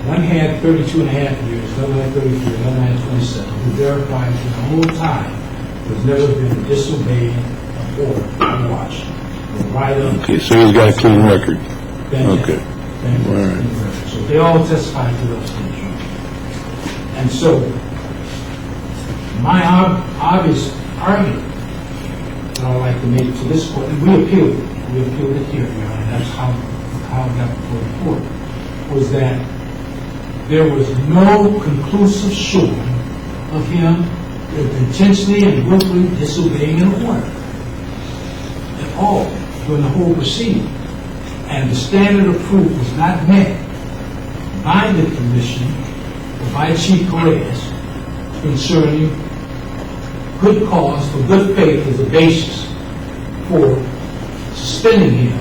One had 32 and a half years, another had 33, another had 27, who verified that the whole time there's never been a disobeying or watch. Okay, so he's got a clean record. Okay. Right. So they all testified to those things. And so, my obvious argument that I would like to make to this court, and we appealed it here, and that's how it got before the court, was that there was no conclusive showing of him intentionally and willfully disobeying an order at all during the whole proceeding. And the standard of proof was not met by the commission or by Chief Perez concerning good cause for good faith as a basis for suspending him.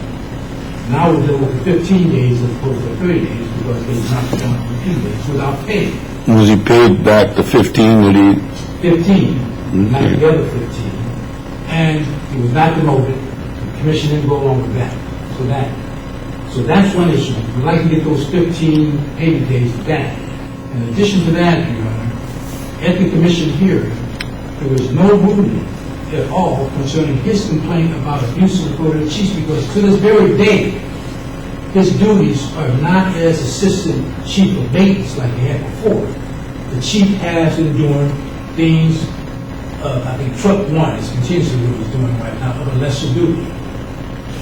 Now we're dealing with 15 days as opposed to 30 days because he's not done 15 days without pay. Was he paid back the 15 that he... 15, not the other 15. And he was not demoted. The commission didn't go along with that. So that's one issue. We'd like to get those 15 payment days back. In addition to that, Your Honor, at the commission hearing, there was no ruling at all concerning his complaint about abuse of authority of the chief, because to this very day, his duties are not as assistant chief of maintenance like they had before. The chief has been doing things, I think truck 1 is continuously what he's doing right now, of a lesser duty.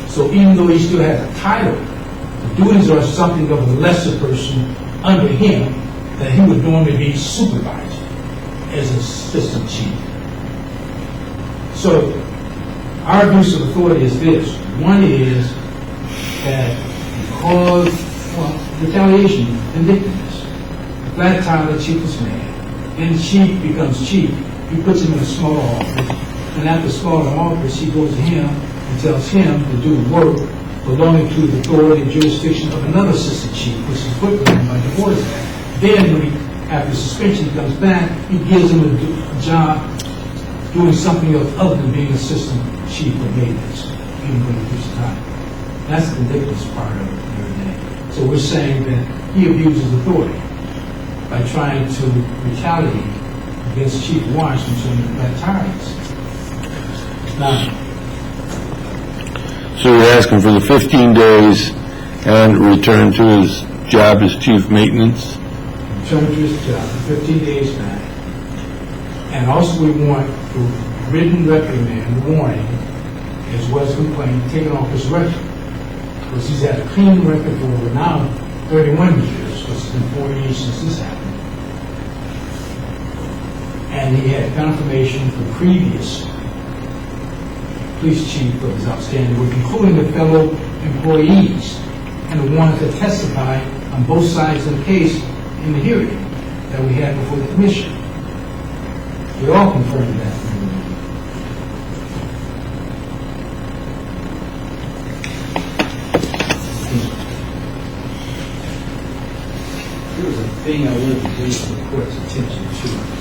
So even though he still has a title, the duties are something of a lesser person under him that he would normally be supervised as an assistant chief. So our abuse of authority is this. One is that because, retaliation, vindictiveness, the flat tire the chief is mad, then the chief becomes chief. He puts him in a smaller office, and at the smaller office, he goes to him and tells him to do work belonging to the authority and jurisdiction of another assistant chief, which is put to him by the Divorce Act. Then, when after suspension, he comes back, he gives him a job doing something else other than being assistant chief of maintenance, even when he gives time. That's the ridiculous part of everything. So we're saying that he abuses authority by trying to retaliate against Chief Washington and that tyrants. Now, So you're asking for the 15 days and return to his job as chief maintenance? return to his job, 15 days back. And also we want the written reprimand, warning, as well as complaint, taken off his record. Because he's had a clean record for over now 31 years, because it's been 4 years since this happened. and he had confirmation from previous police chief of his outstanding work, including the fellow employees and the ones that testified on both sides of the case in the hearing that we had before the commission. They all confirmed that. There was a thing I wanted to bring to the court's attention to.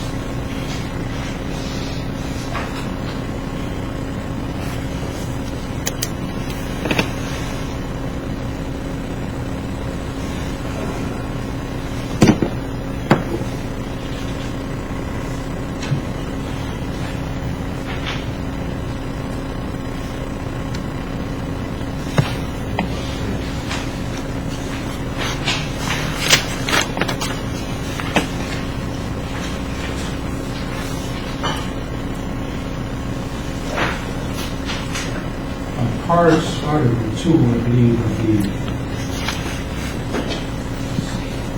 Article 2, I believe, of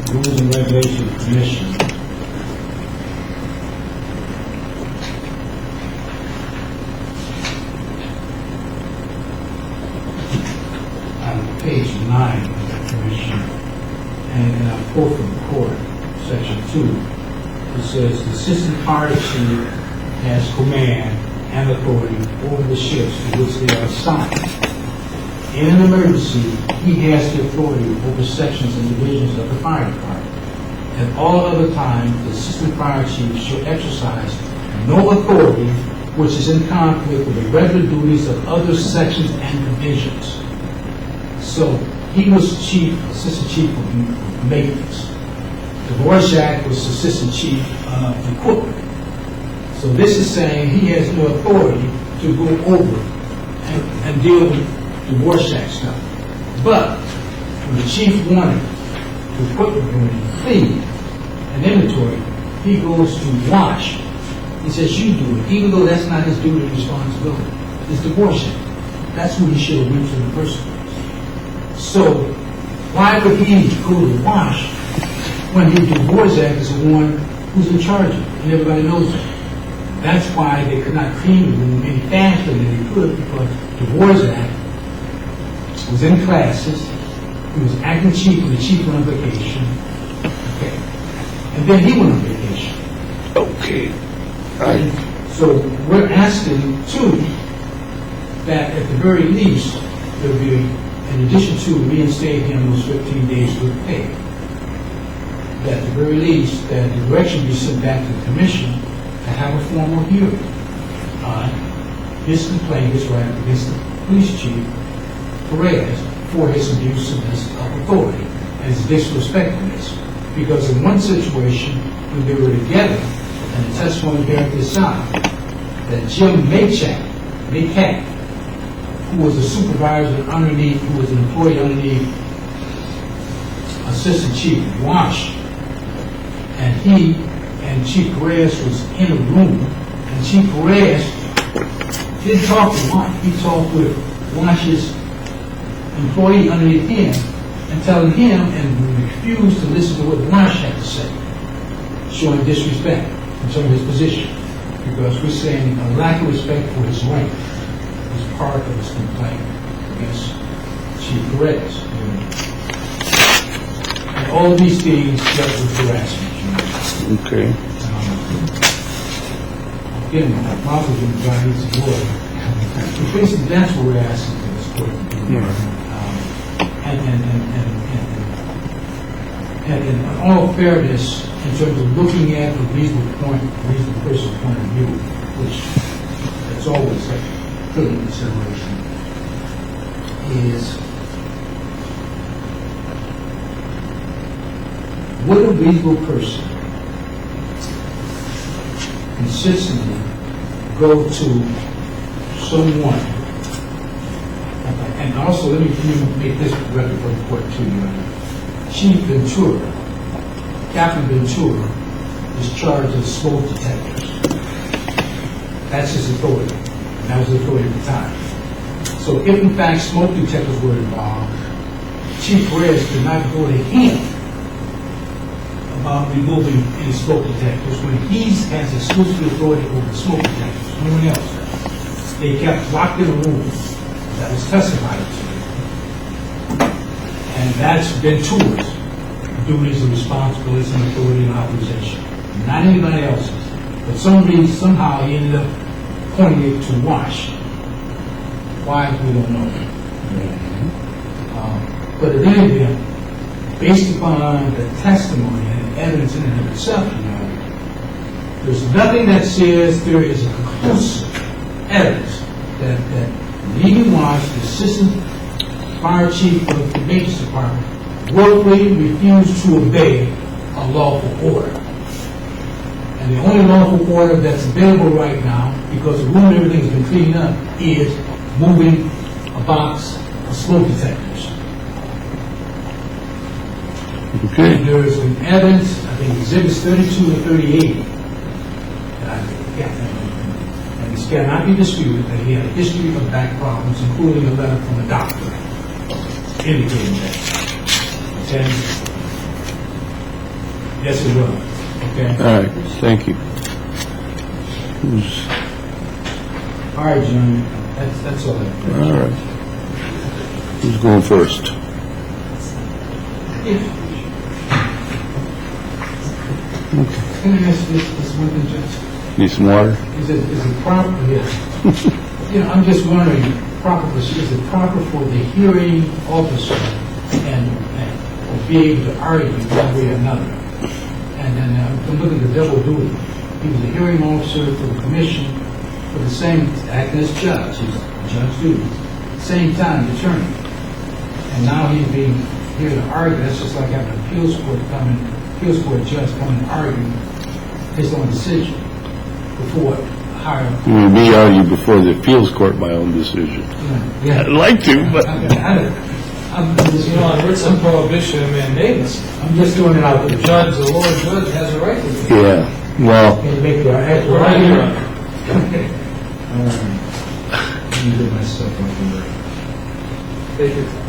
the Rules and Regulations Commission. On page 9 of the commission, and I'll quote from the court, section 2, it says, the assistant fire chief has command and authority over the ships to which they are assigned. In an emergency, he has the authority over sections and divisions of the fire department. At all other times, the assistant fire chief shall exercise no authority which is in conflict with the regular duties of other sections and divisions. So he was assistant chief of maintenance. The Dvorak was assistant chief of equipment. So this is saying he has no authority to go over and deal with the Dvorak stuff. But when the chief wanted to put the clean and inventory, he goes to wash. He says, you do it, even though that's not his duty and responsibility. It's the Dvorak. That's who he should have went to in the first place. So why would he go to wash when the Dvorak is the one who's in charge of it, and everybody knows that? That's why they could not clean the room any faster than they could, because Dvorak was in classes, he was acting chief when the chief went on vacation, okay, and then he went on vacation. Okay. So we're asking, too, that at the very least, there be, in addition to reinstating him those 15 days with pay, that at the very least, that the direction be sent back to the commission to have a formal hearing on his complaint, his right against the police chief, Perez, for his abusiveness of authority and his disrespectfulness. Because in one situation, when they were together, and the testimony bearing this out, that Jim Maycat, who was a supervisor underneath, who was an employee underneath Assistant Chief Wash, and he and Chief Perez was in a room, and Chief Perez didn't talk to Wash. He talked with Wash's employee underneath him and telling him and refused to listen to what Wash had to say, showing disrespect in terms of his position, because we're saying a lack of respect for his rank is part of his complaint against Chief Perez. And all of these things dealt with harassment. Okay. Again, my father didn't drive his lawyer. Basically, that's what we're asking for this court to do. And in all fairness, in terms of looking at the reasonable person's point of view, which that's always a good consideration, is would a reasonable person consistently go to someone, and also let me make this record for the court too, Chief Ventura, Captain Ventura, is charged as smoke detectors. That's his authority. And that was the authority at the time. So if in fact smoke detectors were involved, Chief Perez could not go to him about removing any smoke detectors when he has exclusive authority over the smoke detectors. No one else does. They kept locked in a room that was testified to. And that's been Tour's duties and responsibilities and authority and authorization. Not anybody else's. But somehow he ended up pointing it to Wash. Why, we don't know. But at any event, based upon the testimony and evidence in and of itself, there's nothing that says there is a conclusive evidence that Lee Wash, the assistant fire chief of the maintenance department, willfully refused to obey a lawful order. And the only lawful order that's available right now, because the room and everything's been cleaned up, is moving a box of smoke detectors. Okay. And there is an evidence, I think exhibits 32 and 38, and it cannot be disputed that he had a history of back problems, including a letter from a doctor indicating that. Okay? Yes, it will. Okay? All right, thank you. All right, John. That's all I have. All right. Who's going first? Can I ask this one thing, Judge? Need some water? Is it proper? Yes. I'm just wondering, is it proper for the hearing officer and be able to argue one way or another? And then I'm looking at the double duty. He was a hearing officer for the commission for the same, acting as judge, he's judge duty, same time attorney. And now he's being here to argue. That's just like having an appeals court judge come and argue his own decision before higher. Me argue before the appeals court my own decision. Yeah. I'd like to, but I'm just, It's a prohibition of mandamus. I'm just doing it out The the judge, the lower judge, has a right to do it. yeah, well, Can you make the actual Right, Your argument? Honor. Okay. All right. Let me get my stuff up here. Take your time.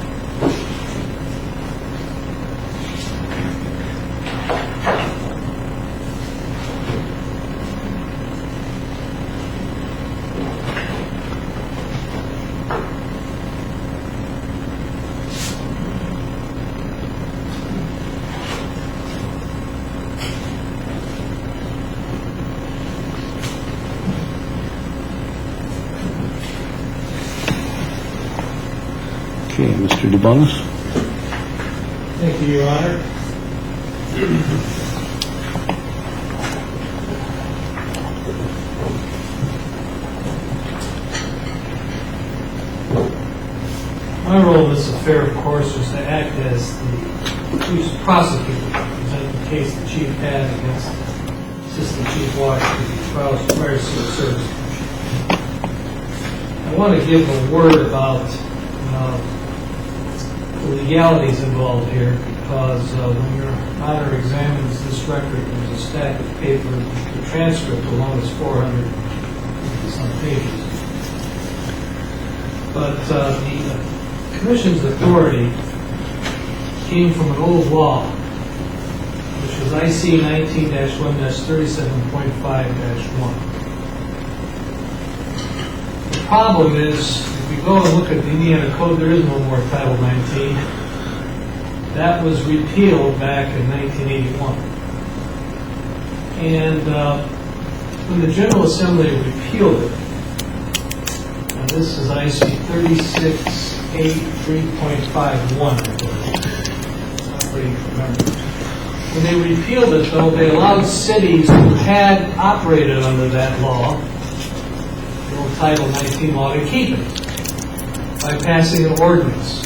okay, Mr. DeBonis? Thank you, Your Honor. My role in this affair, of course, was to act as the chief prosecutor, present the case the chief had against Assistant Chief Wash to the Trials and Fire Service Commission. I want to give a word about the legalities involved here, because when your honor examines this record, there's a stack of paper, the transcript alone is 400-some pages. But the Commission's authority came from an old law, which was IC 19-1-37.5-1. The problem is, if you go and look at the Indiana Code, there is no more Title 19. That was repealed back in 1981. And when the General Assembly repealed it, and this is IC 3683.51, when they repealed it, though, they allowed cities who had operated under that law, the old Title 19 law, to keep it by passing an ordinance.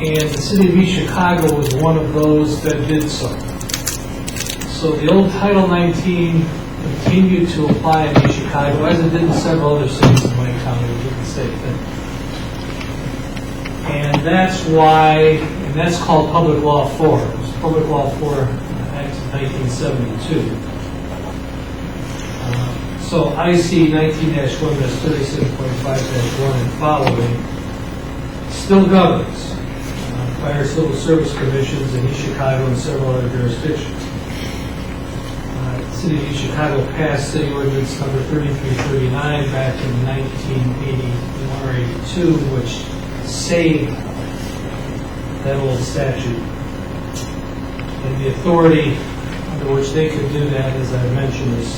And the city of East Chicago was one of those that did so. So the old Title 19 continued to apply in East Chicago, as it did in several other cities in my county. We did the same thing. And that's why, and that's called Public Law 4. It was Public Law 4 Act of 1972. So IC 19-1-36.5-1 and following still governs. fire civil service commissions in East Chicago and several other jurisdictions. City of East Chicago passed City Ordinance number 3339 back in 1981 or 82, which saved that old statute. And the authority under which they could do that, as I mentioned, is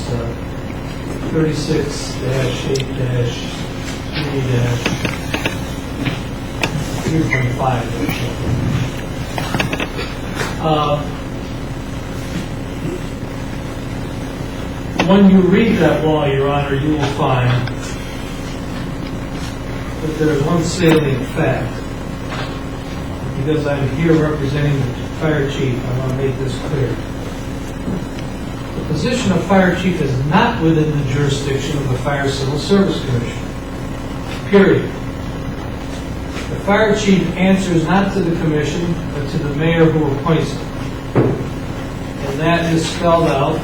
36-8-3-3.5. When you read that law, Your Honor, you will find that there is one salient fact. Because I'm here representing the fire chief, I want to make this clear. The position of fire chief is not within the jurisdiction of the Fire Civil Service Commission. Period. The fire chief answers not to the commission, but to the mayor who appoints him. And that is spelled out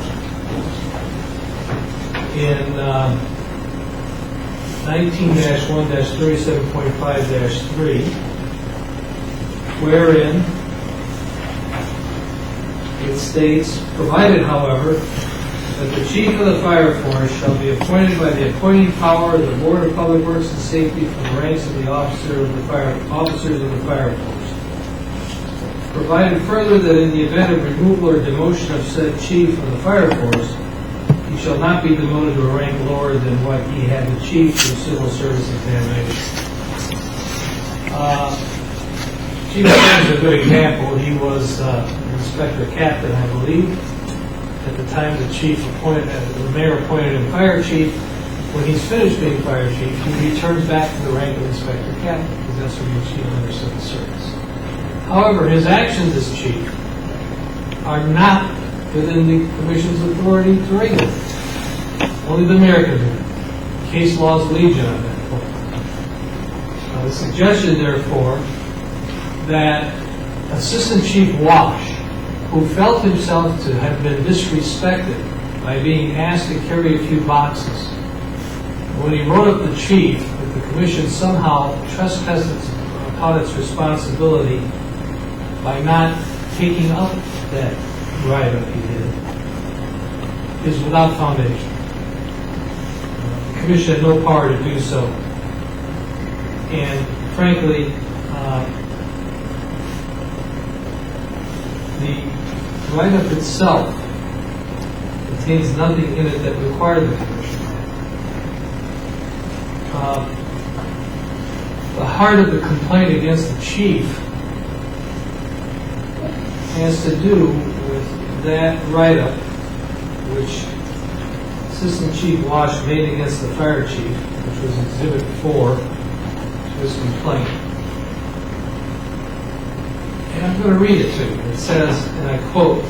in 19-1-37.5-3, wherein it states, provided, however, that the chief of the fire force shall be appointed by the appointing power of the Board of Public Works and Safety from the ranks of the officers of the fire force. Provided further that in the event of removal or demotion of said chief of the fire force, he shall not be demoted to a rank lower than what he had achieved through civil service examination. Chief is a good example. He was inspector captain, I believe. At the time the mayor appointed him fire chief. When he's finished being fire chief, he returns back to the rank of inspector captain, because that's what he achieved under civil service. However, his actions as chief are not within the commission's authority to regulate. Only the mayor can do it. Case law is legion on that point. The suggestion, therefore, that Assistant Chief Wash, who felt himself to have been disrespected by being asked to carry a few boxes, when he wrote up the chief, that the commission somehow trespassed upon its responsibility by not taking up that write-up he did, is without foundation. The commission had no power to do so. And frankly, the write-up itself contains nothing in it that required the commission. The heart of the complaint against the chief has to do with that write-up which Assistant Chief Wash made against the fire chief, which was Exhibit 4 to his complaint. And I'm going to read it to you. It says, and I quote,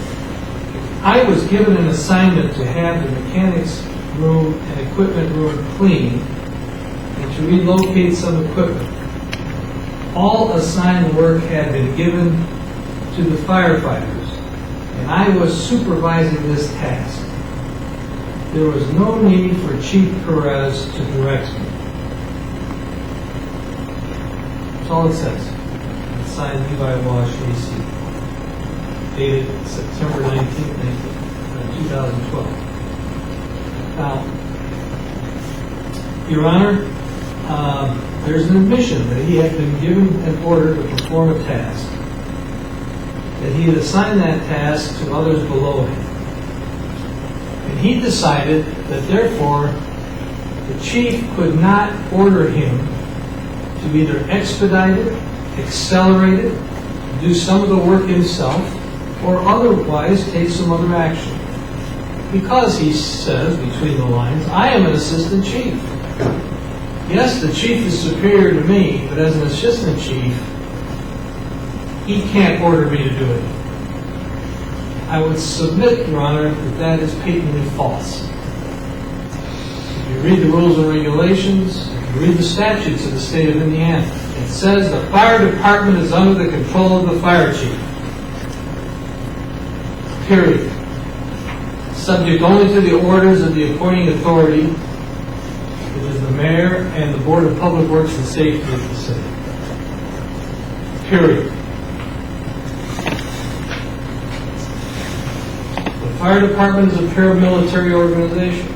"I was given an assignment to have the mechanics room and equipment room cleaned and to relocate some equipment. All assigned work had been given to the firefighters, and I was supervising this task. There was no need for Chief Perez to direct me." That's all it says. It's signed Levi Wash, AC. Dated September 19th, 2012. Now, Your Honor, there's an admission that he had been given an order to perform a task, that he had assigned that task to others below him. And he decided that therefore the chief could not order him to either expedite it, accelerate it, do some of the work himself, or otherwise take some other action. Because, he says, between the lines, I am an assistant chief. Yes, the chief is superior to me, but as an assistant chief, he can't order me to do it. I would submit, Your Honor, that that is patently false. If you read the rules and regulations, if you read the statutes of the state of Indiana, it says the fire department is under the control of the fire chief. Period. Subject only to the orders of the appointing authority, which is the mayor and the Board of Public Works and Safety of the city. Period. fire department is a paramilitary organization.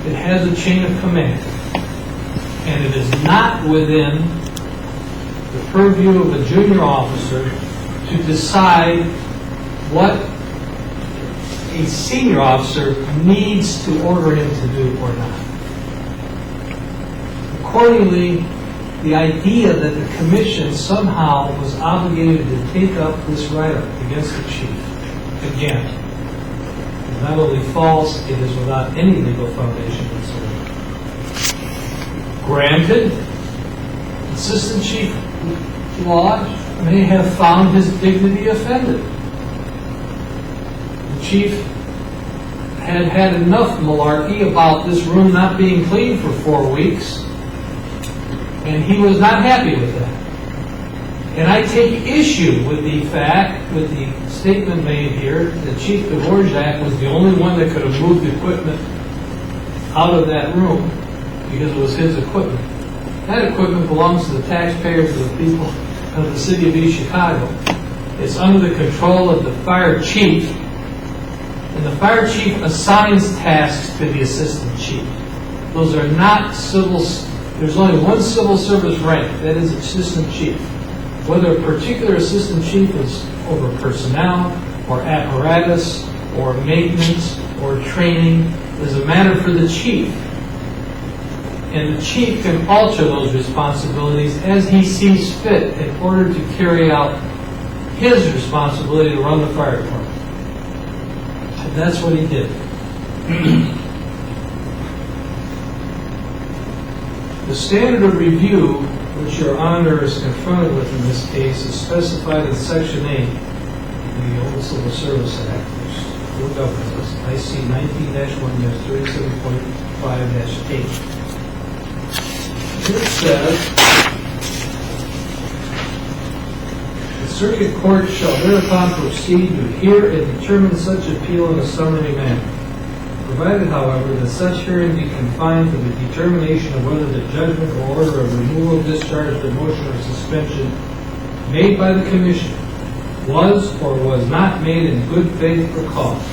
It has a chain of command. And it is not within the purview of a junior officer to decide what a senior officer needs to order him to do or not. Accordingly, the idea that the commission somehow was obligated to take up this write-up against the chief, again, is not only false, it is without any legal foundation whatsoever. Granted, Assistant Chief Lodge may have found his dignity offended. The chief had had enough malarkey about this room not being cleaned for 4 weeks, and he was not happy with that. And I take issue with the fact, with the statement made here, that Chief Dvorak was the only one that could have moved equipment out of that room because it was his equipment. That equipment belongs to the taxpayers of the people of the city of East Chicago. It's under the control of the fire chief, and the fire chief assigns tasks to the assistant chief. Those are not civil. There's only one civil service rank, that is assistant chief. Whether a particular assistant chief is over personnel, or apparatus, or maintenance, or training, is a matter for the chief. And the chief can alter those responsibilities as he sees fit in order to carry out his responsibility to run the fire department. And that's what he did. The standard of review, which Your Honor is confronted with in this case, is specified in Section 8 of the Old Civil Service Act, which will govern us. IC 19-1-37.5-8. It says, the circuit court shall thereupon proceed to hear and determine such appeal in a summary manner, provided, however, that such hearing be confined to the determination of whether the judgment or order of removal, discharge, demotion, or suspension made by the commission was or was not made in good faith for cause,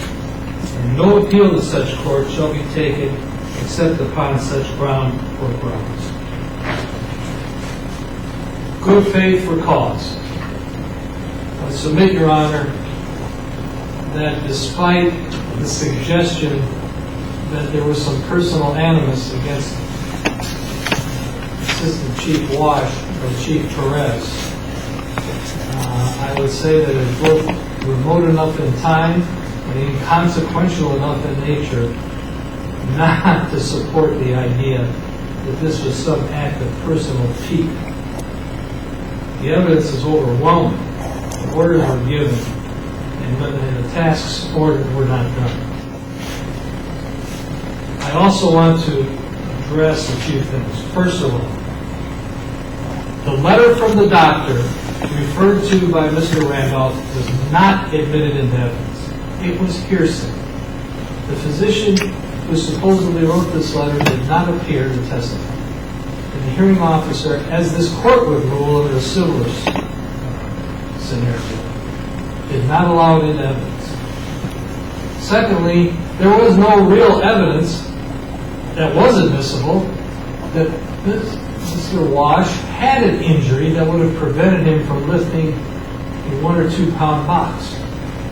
and no appeal to such court shall be taken except upon such ground or grounds. Good faith for cause. I submit, Your Honor, that despite the suggestion that there was some personal animus against Assistant Chief Wash or Chief Perez, I would say that it's both remote enough in time and inconsequential enough in nature not to support the idea that this was some act of personal pique. The evidence is overwhelming. The orders were given, and the tasks ordered were not done. I also want to address a few things. First of all, the letter from the doctor referred to by Mr. Randolph was not admitted into evidence. It was hearsay. The physician who supposedly wrote this letter did not appear to testify. And the hearing officer, as this court would rule under a civil scenario, did not allow it into evidence. Secondly, there was no real evidence that was admissible that Mr. Wash had an injury that would have prevented him from lifting a 1 or 2 pound box.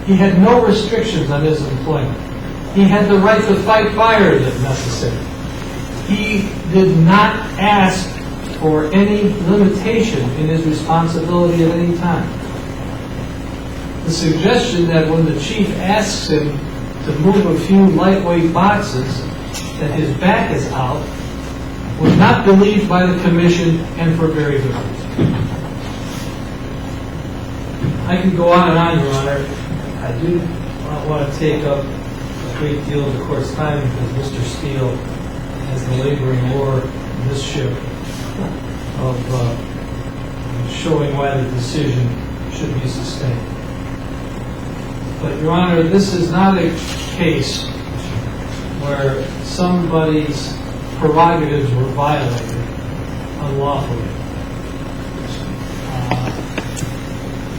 He had no restrictions on his employment. He had the right to fight fires if necessary. He did not ask for any limitation in his responsibility at any time. The suggestion that when the chief asks him to move a few lightweight boxes, that his back is out, was not believed by the commission, and for very good reason. I could go on and on, Your Honor. I do not want to take up a great deal of the court's time because Mr. Steele has the laboring oar in this ship of showing why the decision should be sustained. But, Your Honor, this is not a case where somebody's prerogatives were violated unlawfully.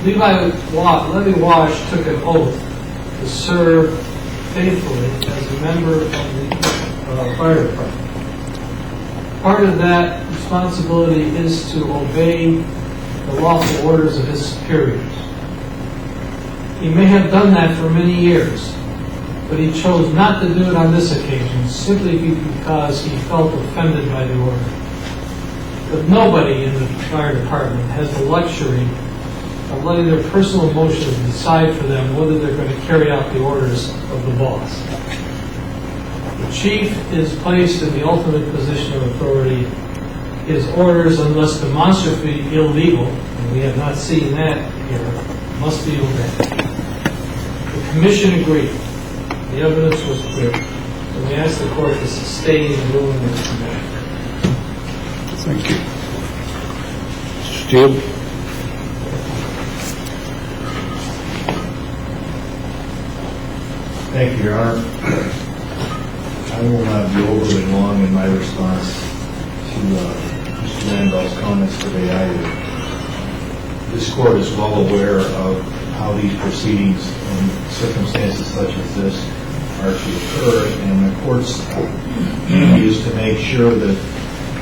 Levy Wash took an oath to serve faithfully as a member of the fire department. Part of that responsibility is to obey the lawful orders of his superiors. He may have done that for many years, but he chose not to do it on this occasion simply because he felt offended by the order. But nobody in the fire department has the luxury of letting their personal emotions decide for them whether they're going to carry out the orders of the boss. The chief is placed in the ultimate position of authority. His orders, unless demonstrably illegal, and we have not seen that here, must be obeyed. The commission agreed. The evidence was clear. So we ask the court to sustain the ruling of the commission. Thank you. Steele? Thank you, Your Honor. I will not be overly long in my response to Mr. Randolph's comments today either. This court is well aware of how these proceedings in circumstances such as this are to occur, and the court's duty is to make sure that,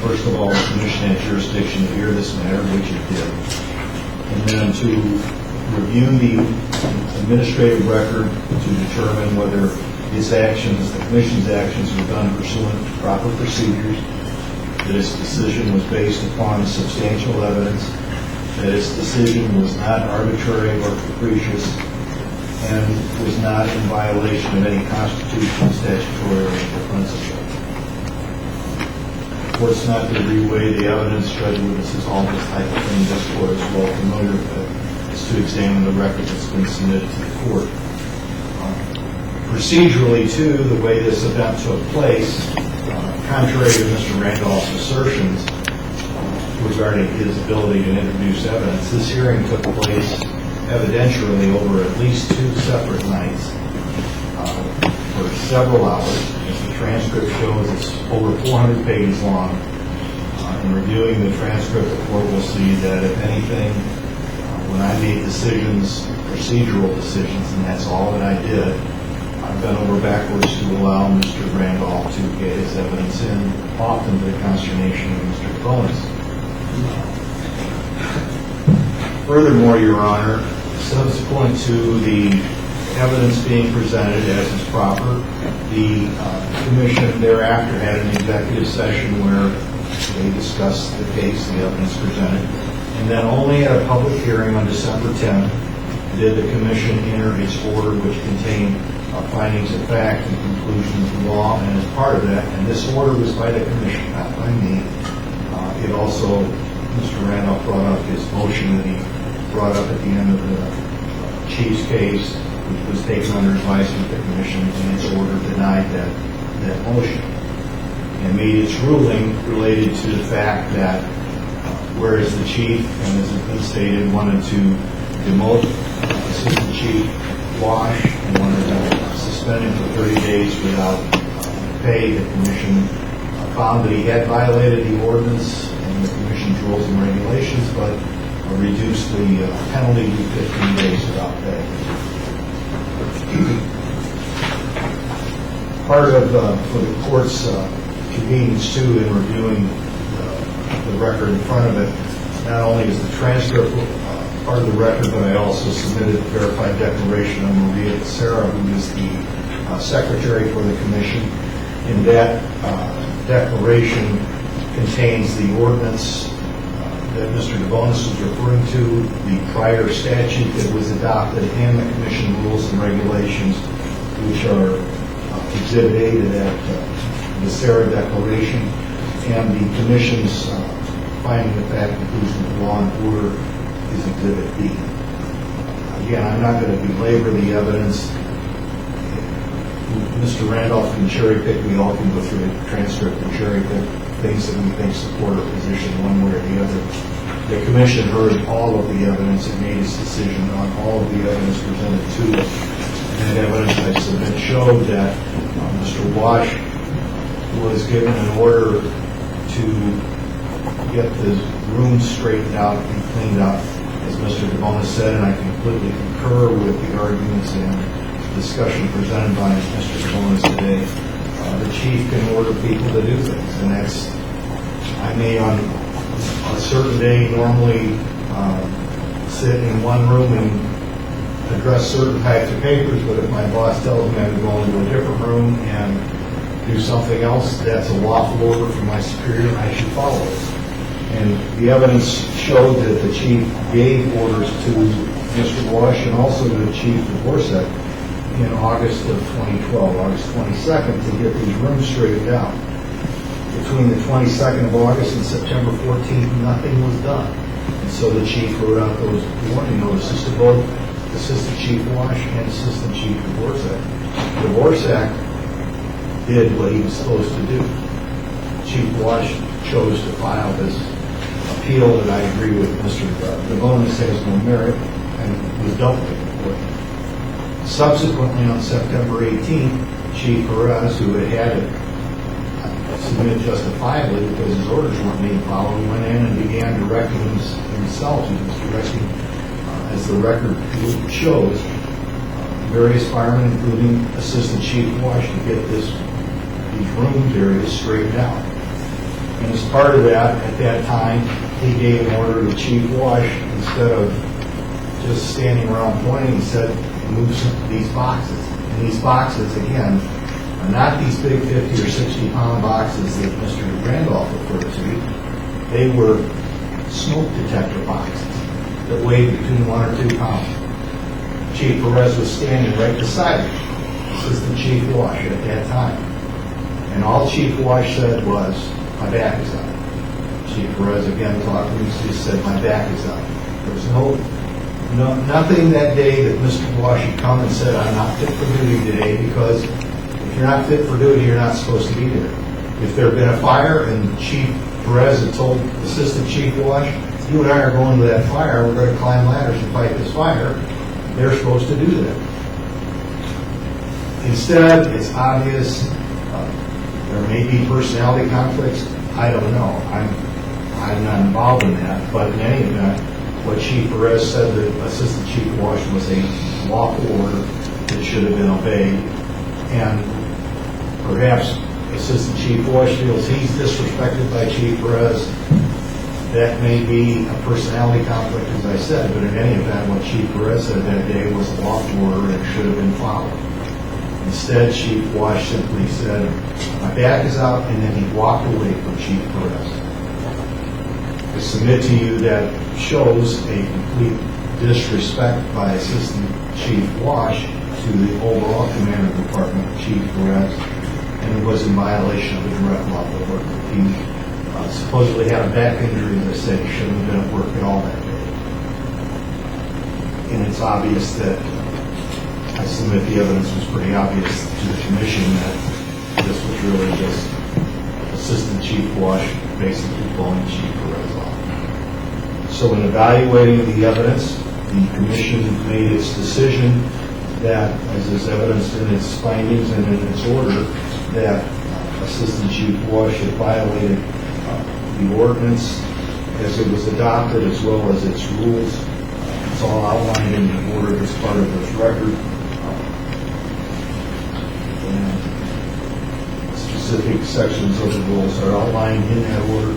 first of all, the commission had jurisdiction to hear this matter, which it did, and then to review the administrative record to determine whether its actions, the commission's actions, were done pursuant to proper procedures, that its decision was based upon substantial evidence, that its decision was not arbitrary or capricious, and was not in violation of any constitutional, statutory, or legal principle. The court's not going to reweigh the evidence, judge witnesses, all this type of thing. This court is well familiar with it. It's to examine the record that's been submitted to the court. Procedurally, too, the way this event took place, contrary to Mr. Randolph's assertions regarding his ability to introduce evidence, this hearing took place evidentially over at least 2 separate nights for several hours. As the transcript shows, it's over 400 pages long. In reviewing the transcript, the court will see that, if anything, when I made decisions, procedural decisions, and that's all that I did, I've bent over backwards to allow Mr. Randolph to get his evidence in, often to the consternation of Mr. Bonus. Furthermore, Your Honor, subsequent to the evidence being presented as is proper, the commission thereafter had an executive session where they discussed the case, the evidence presented, and then only at a public hearing on December 10th did the commission enter its order, which contained findings of fact and conclusions of law, and as part of that, and this order was by the commission, not by me. It also, Mr. Randolph brought up his motion that he brought up at the end of the Chief's case, which was taken under advisement of the commission, and its order denied that motion, and made its ruling related to the fact that whereas the chief, and as has been stated, wanted to demote Assistant Chief Wash and wanted to suspend him for 30 days without pay, the commission found that he had violated the ordinance and the commission's rules and regulations, but reduced the penalty to 15 days without pay. Part of, for the court's convenience, too, in reviewing the record in front of it, not only is the transcript part of the record, but I also submitted a verified declaration of Maria Becerra, who is the secretary for the commission. In that declaration contains the ordinance that Mr. DeBonis was referring to, the prior statute that was adopted, and the commission rules and regulations, which are Exhibit A to that Becerra declaration, and the commission's finding of fact, conclusion of law and order is Exhibit B. Again, I'm not going to belabor the evidence. Mr. Randolph can cherry pick. We all can go through the transcript and cherry pick things that we think support our position one way or the other. The commission heard all of the evidence and made its decision on all of the evidence presented to it. And that evidence I submit showed that Mr. Wash was given an order to get the room straightened out and cleaned up, as Mr. DeBonis said, and I completely concur with the arguments and discussion presented by Mr. Jones today. The chief can order people to do things, and that's, I may on a certain day normally sit in one room and address certain types of papers, but if my boss tells me I'm going to a different room and do something else, that's a lawful order from my superior, and I should follow it. And the evidence showed that the chief gave orders to Mr. Wash and also to the chief of Warsack in August of 2012, August 22nd, to get these rooms straightened out. Between the 22nd of August and September 14th, nothing was done. And so the chief wrote out those warning notices to both Assistant Chief Wash and Assistant Chief of Warsack. The Warsack did what he was supposed to do. Chief Wash chose to file this appeal that I agree with Mr. DeBonis has no merit and was dealt with in court. Subsequently, on September 18th, Chief Perez, who had to submit justifiably because his orders weren't being followed, went in and began directing himself. He was directing, as the record shows, various firemen, including Assistant Chief Wash, to get these rooms areas straightened out. And as part of that, at that time, he gave an order to Chief Wash, instead of just standing around pointing, he said, move these boxes. And these boxes, again, are not these big 50 or 60 pound boxes that Mr. Randolph referred to. They were smoke detector boxes that weighed between 1 or 2 pounds. Chief Perez was standing right beside him, Assistant Chief Wash, at that time. And all Chief Wash said was, my back is out. Chief Perez again talked to me, he just said, my back is out. There was nothing that day that Mr. Wash had come and said, I'm not fit for duty today, because if you're not fit for duty, you're not supposed to be there. If there had been a fire and Chief Perez had told Assistant Chief Wash, you and I are going to that fire, we're going to climb ladders and fight this fire, they're supposed to do that. Instead, it's obvious there may be personality conflicts. I don't know. I'm not involved in that. But in any event, what Chief Perez said that Assistant Chief Wash was a lawful order that should have been obeyed. And perhaps Assistant Chief Wash feels he's disrespected by Chief Perez. That may be a personality conflict, as I said, but in any event, what Chief Perez said that day was a lawful order and should have been followed. Instead, Chief Wash simply said, my back is out, and then he walked away from Chief Perez. I submit to you that shows a complete disrespect by Assistant Chief Wash to the overall command of the department, Chief Perez, and it was in violation of the direct lawful order. He supposedly had a back injury, as I said, he shouldn't have been at work at all that day. And it's obvious that I submit the evidence was pretty obvious to the commission that this was really just Assistant Chief Wash basically pulling Chief Perez off. So in evaluating the evidence, the commission made its decision that, as is evidenced in its findings and in its order, that Assistant Chief Wash had violated the ordinance as it was adopted, as well as its rules. It's all outlined in the order as part of this record. Specific sections of the rules are outlined in that order.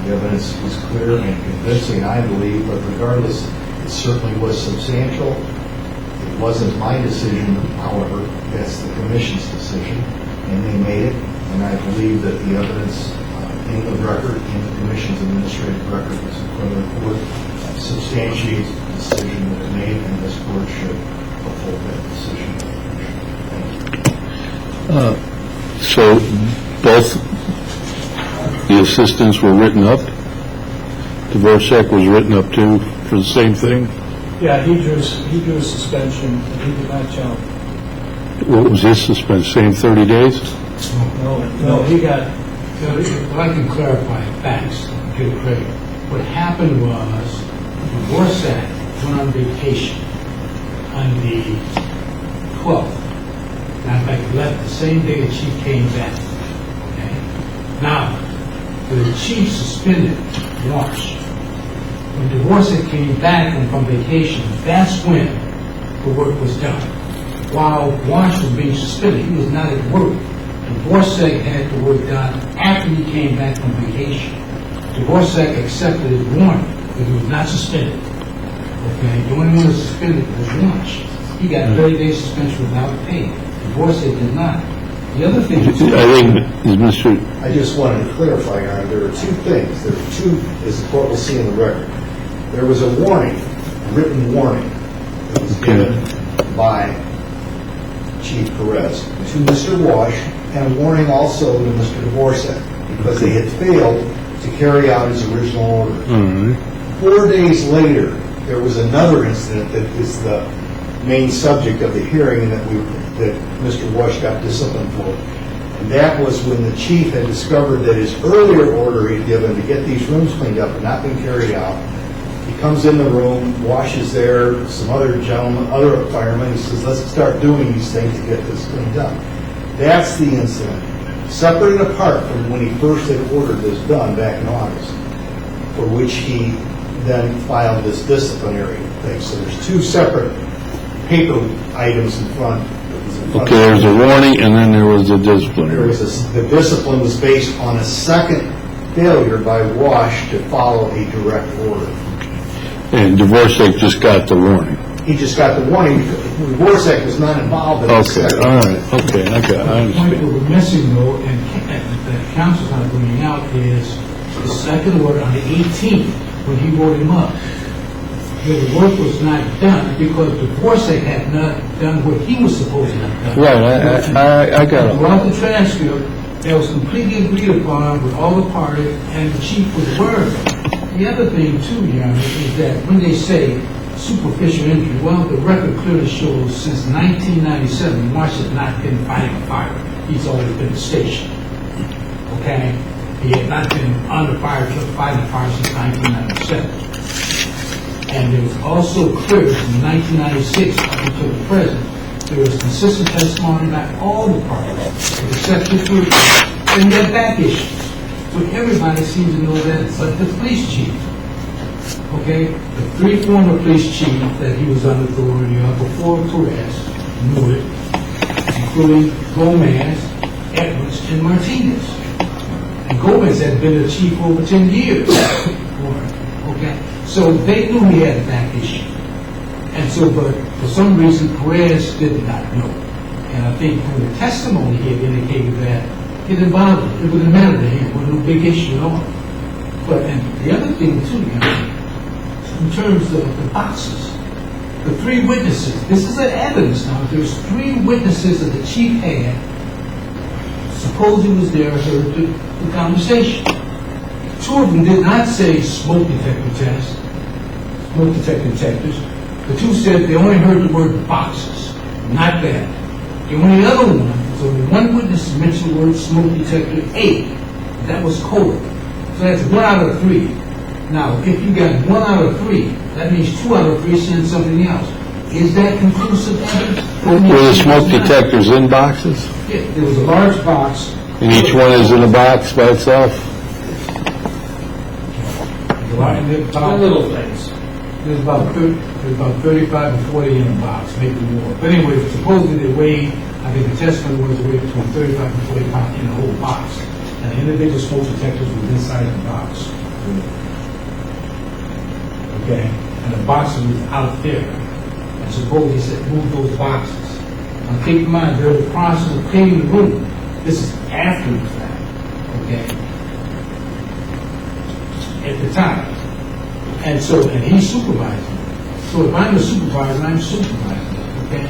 The evidence was clear and convincing, I believe, but regardless, it certainly was substantial. It wasn't my decision, however, that's the commission's decision, and they made it, and I believe that the evidence in the record, in the commission's administrative record, is in front of the court, substantiates the decision that it made, and this court should uphold that decision. So both the assistants were written up? Dvorak was written up too for the same thing? Yeah, he drew a suspension, and he did not challenge. What was his suspension? Same 30 days? No, he got... If I can clarify facts, give credit. What happened was Dvorak went on vacation on the 12th. In fact, left the same day that she came back. Okay? Now, the chief suspended Wash. When Dvorak came back from vacation, that's when the work was done. While Wash was being suspended, he was not at work. Dvorak had the work done after he came back from vacation. Dvorak accepted his warning, but he was not suspended. Okay, the only one who was suspended was Wash. He got 30 days suspension without pay. Dvorak did not. The other thing I think is Mr. I just wanted to clarify, Your Honor, there are two things. There are two, as the court will see in the record. There was a warning, a written warning, that was given by Chief Perez to Mr. Wash, and a warning also to Mr. Dvorak, because they had failed to carry out his original orders. 4 days later, there was another incident that is the main subject of the hearing that Mr. Wash got disciplined for. And that was when the chief had discovered that his earlier order he'd given to get these rooms cleaned up had not been carried out. He comes in the room, Wash is there, some other gentlemen, other firemen, he says, let's start doing these things to get this cleaned up. That's the incident. Separate and apart from when he first had ordered this done back in August, for which he then filed this disciplinary thing. So there's two separate paper items in front. Okay, there was a warning, and then there was the disciplinary. The discipline was based on a second failure by Wash to follow a direct order. And Dvorak just got the warning. He just got the warning. Dvorak was not involved in this. Okay, all right, okay, I The point understand. that we're missing, though, and that counsel's not bringing out, is the second order on the 18th, when he wrote him up. The work was not done because Dvorak had not done what he was supposed to have done. Right, I got it. Throughout the transcript, that was completely agreed upon with all the parties, and the chief was aware of it. The other thing, too, Your Honor, is that when they say superficial injury, well, the record clearly shows since 1997, Wash has not been fighting a fire. He's always been stationed. Okay? He had not been under fire, just fighting a fire since 1997. And it was also clear from 1996 up until the present, there was consistent testimony by all the parties, except for and their back issues. So everybody seems to know that, but the police chief, okay, the three former police chiefs that he was under authority of before Perez knew it, including Gomez, Edwards, and Martinez. And Gomez had been the chief for over 10 years. Okay? So they knew he had a back issue. And so, but for some reason, Perez did not know. And I think from the testimony he had indicated that it involved him. It wouldn't matter to him. It wasn't a big issue at all. But, and the other thing too, you know, in terms of the boxes, the three witnesses, this is an evidence now, there's three witnesses that the chief had, supposedly was there, heard the conversation. Two of them did not say smoke detector test, smoke detector detectors. The two said they only heard the word boxes, not that. The only other one, so one witness mentioned the word smoke detector 8. That was Kohler. So that's 1 out of 3. Now, if you got 1 out of 3, that means 2 out of 3 saying something else. Is that conclusive evidence? Were the smoke detectors in boxes? Yeah, there was a large box. And each one is in a box by itself? Little things. There's about 35 and 40 in the box, maybe more. But anyway, supposedly they weighed, I think the testimony was weighed between 35 and 40 pounds in the whole box. And the individual smoke detectors was inside the box. Okay? And the boxes was out there. And supposedly he said, move those boxes. Now keep in mind, there's a process of cleaning the room. This is after the fact. Okay? At the time. And so, and he's supervising. So if I'm the supervisor, I'm supervising. Okay?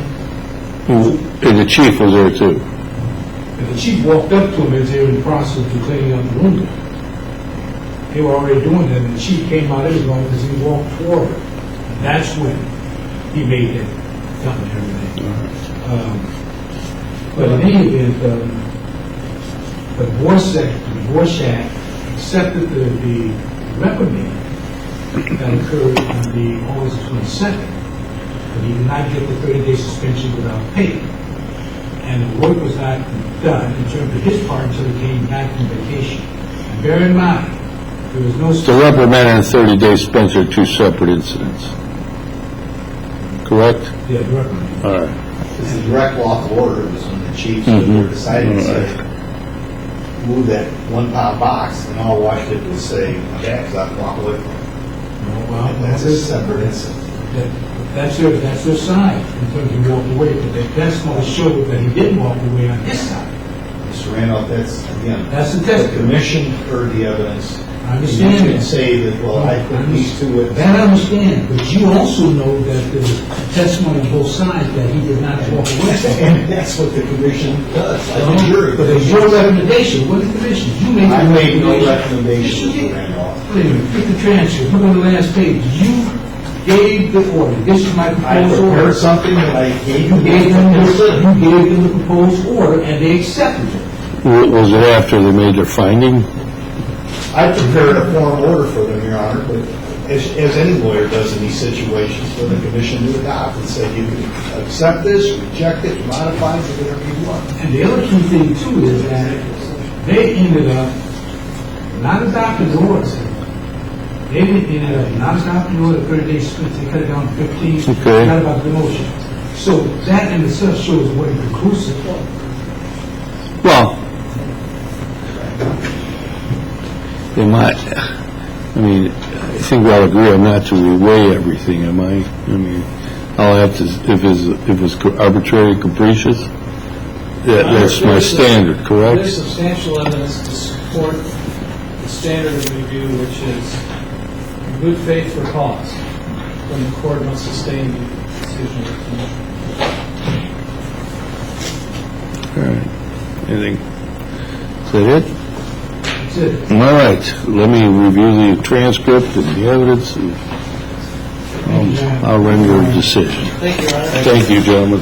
And the chief was there too? And the chief walked up to him as they were in the process of cleaning up the room. They were already doing that, and the chief came out of his room as he walked forward. And that's when he made that comment and everything. But in any event, the Dvorak accepted the reprimand that occurred on the August 22nd. But he did not get the 30-day suspension without pay. And the work was not done in terms of his part until he came back from vacation. And bear in mind, There was no... The reprimand and 30-day suspension are two separate incidents. Correct? Yeah, the reprimand. All right. It's a direct lawful order. It was when the chiefs were deciding to say, move that 1 pound box, and all Washington would say, okay, because I walk away from it. Well, That's a separate incident. That's their side in terms of walking away, but the testimony showed that he didn't walk away on his side. Mr. Randolph, that's, again, That's the the testimony. commission heard the evidence. I understand You can that. say that, well, I put these two witnesses. That I understand, but you also know that there was testimony on both sides that he did not walk away. And that's what the commission does. Like the jury. But it's your recommendation, what the commission, you made the I made no recommendation. recommendation, Mr. Randolph. Wait a minute, get the transcript, look on the last page. You gave the order, this is my I proposed order. prepared something that I gave You gave them you. the proposed order, and they accepted it. Was it after they made their finding? I prepared a form order for them, Your Honor, but as any lawyer does in these situations, for the commission to adopt and say, you can accept this, reject it, modify it, do whatever you want. And the other key thing too is that they ended up not adopting the order. They ended up not adopting the order, 30 days, they cut it down to 15, Okay. not about the motion. So that in itself shows what conclusive. Well, they might, I mean, I think we all agree I'm not to reweigh everything, am I? I mean, I'll have to, if it's arbitrary and capricious, that's my standard, correct? There's substantial evidence to support the standard of review, which is good faith for cause, when the court must sustain the decision of the commission. All right. Anything? Is that it? That's it. All right. Let me review the transcript and the evidence, and I'll render a decision. Thank you, Your Honor. Thank you, gentlemen.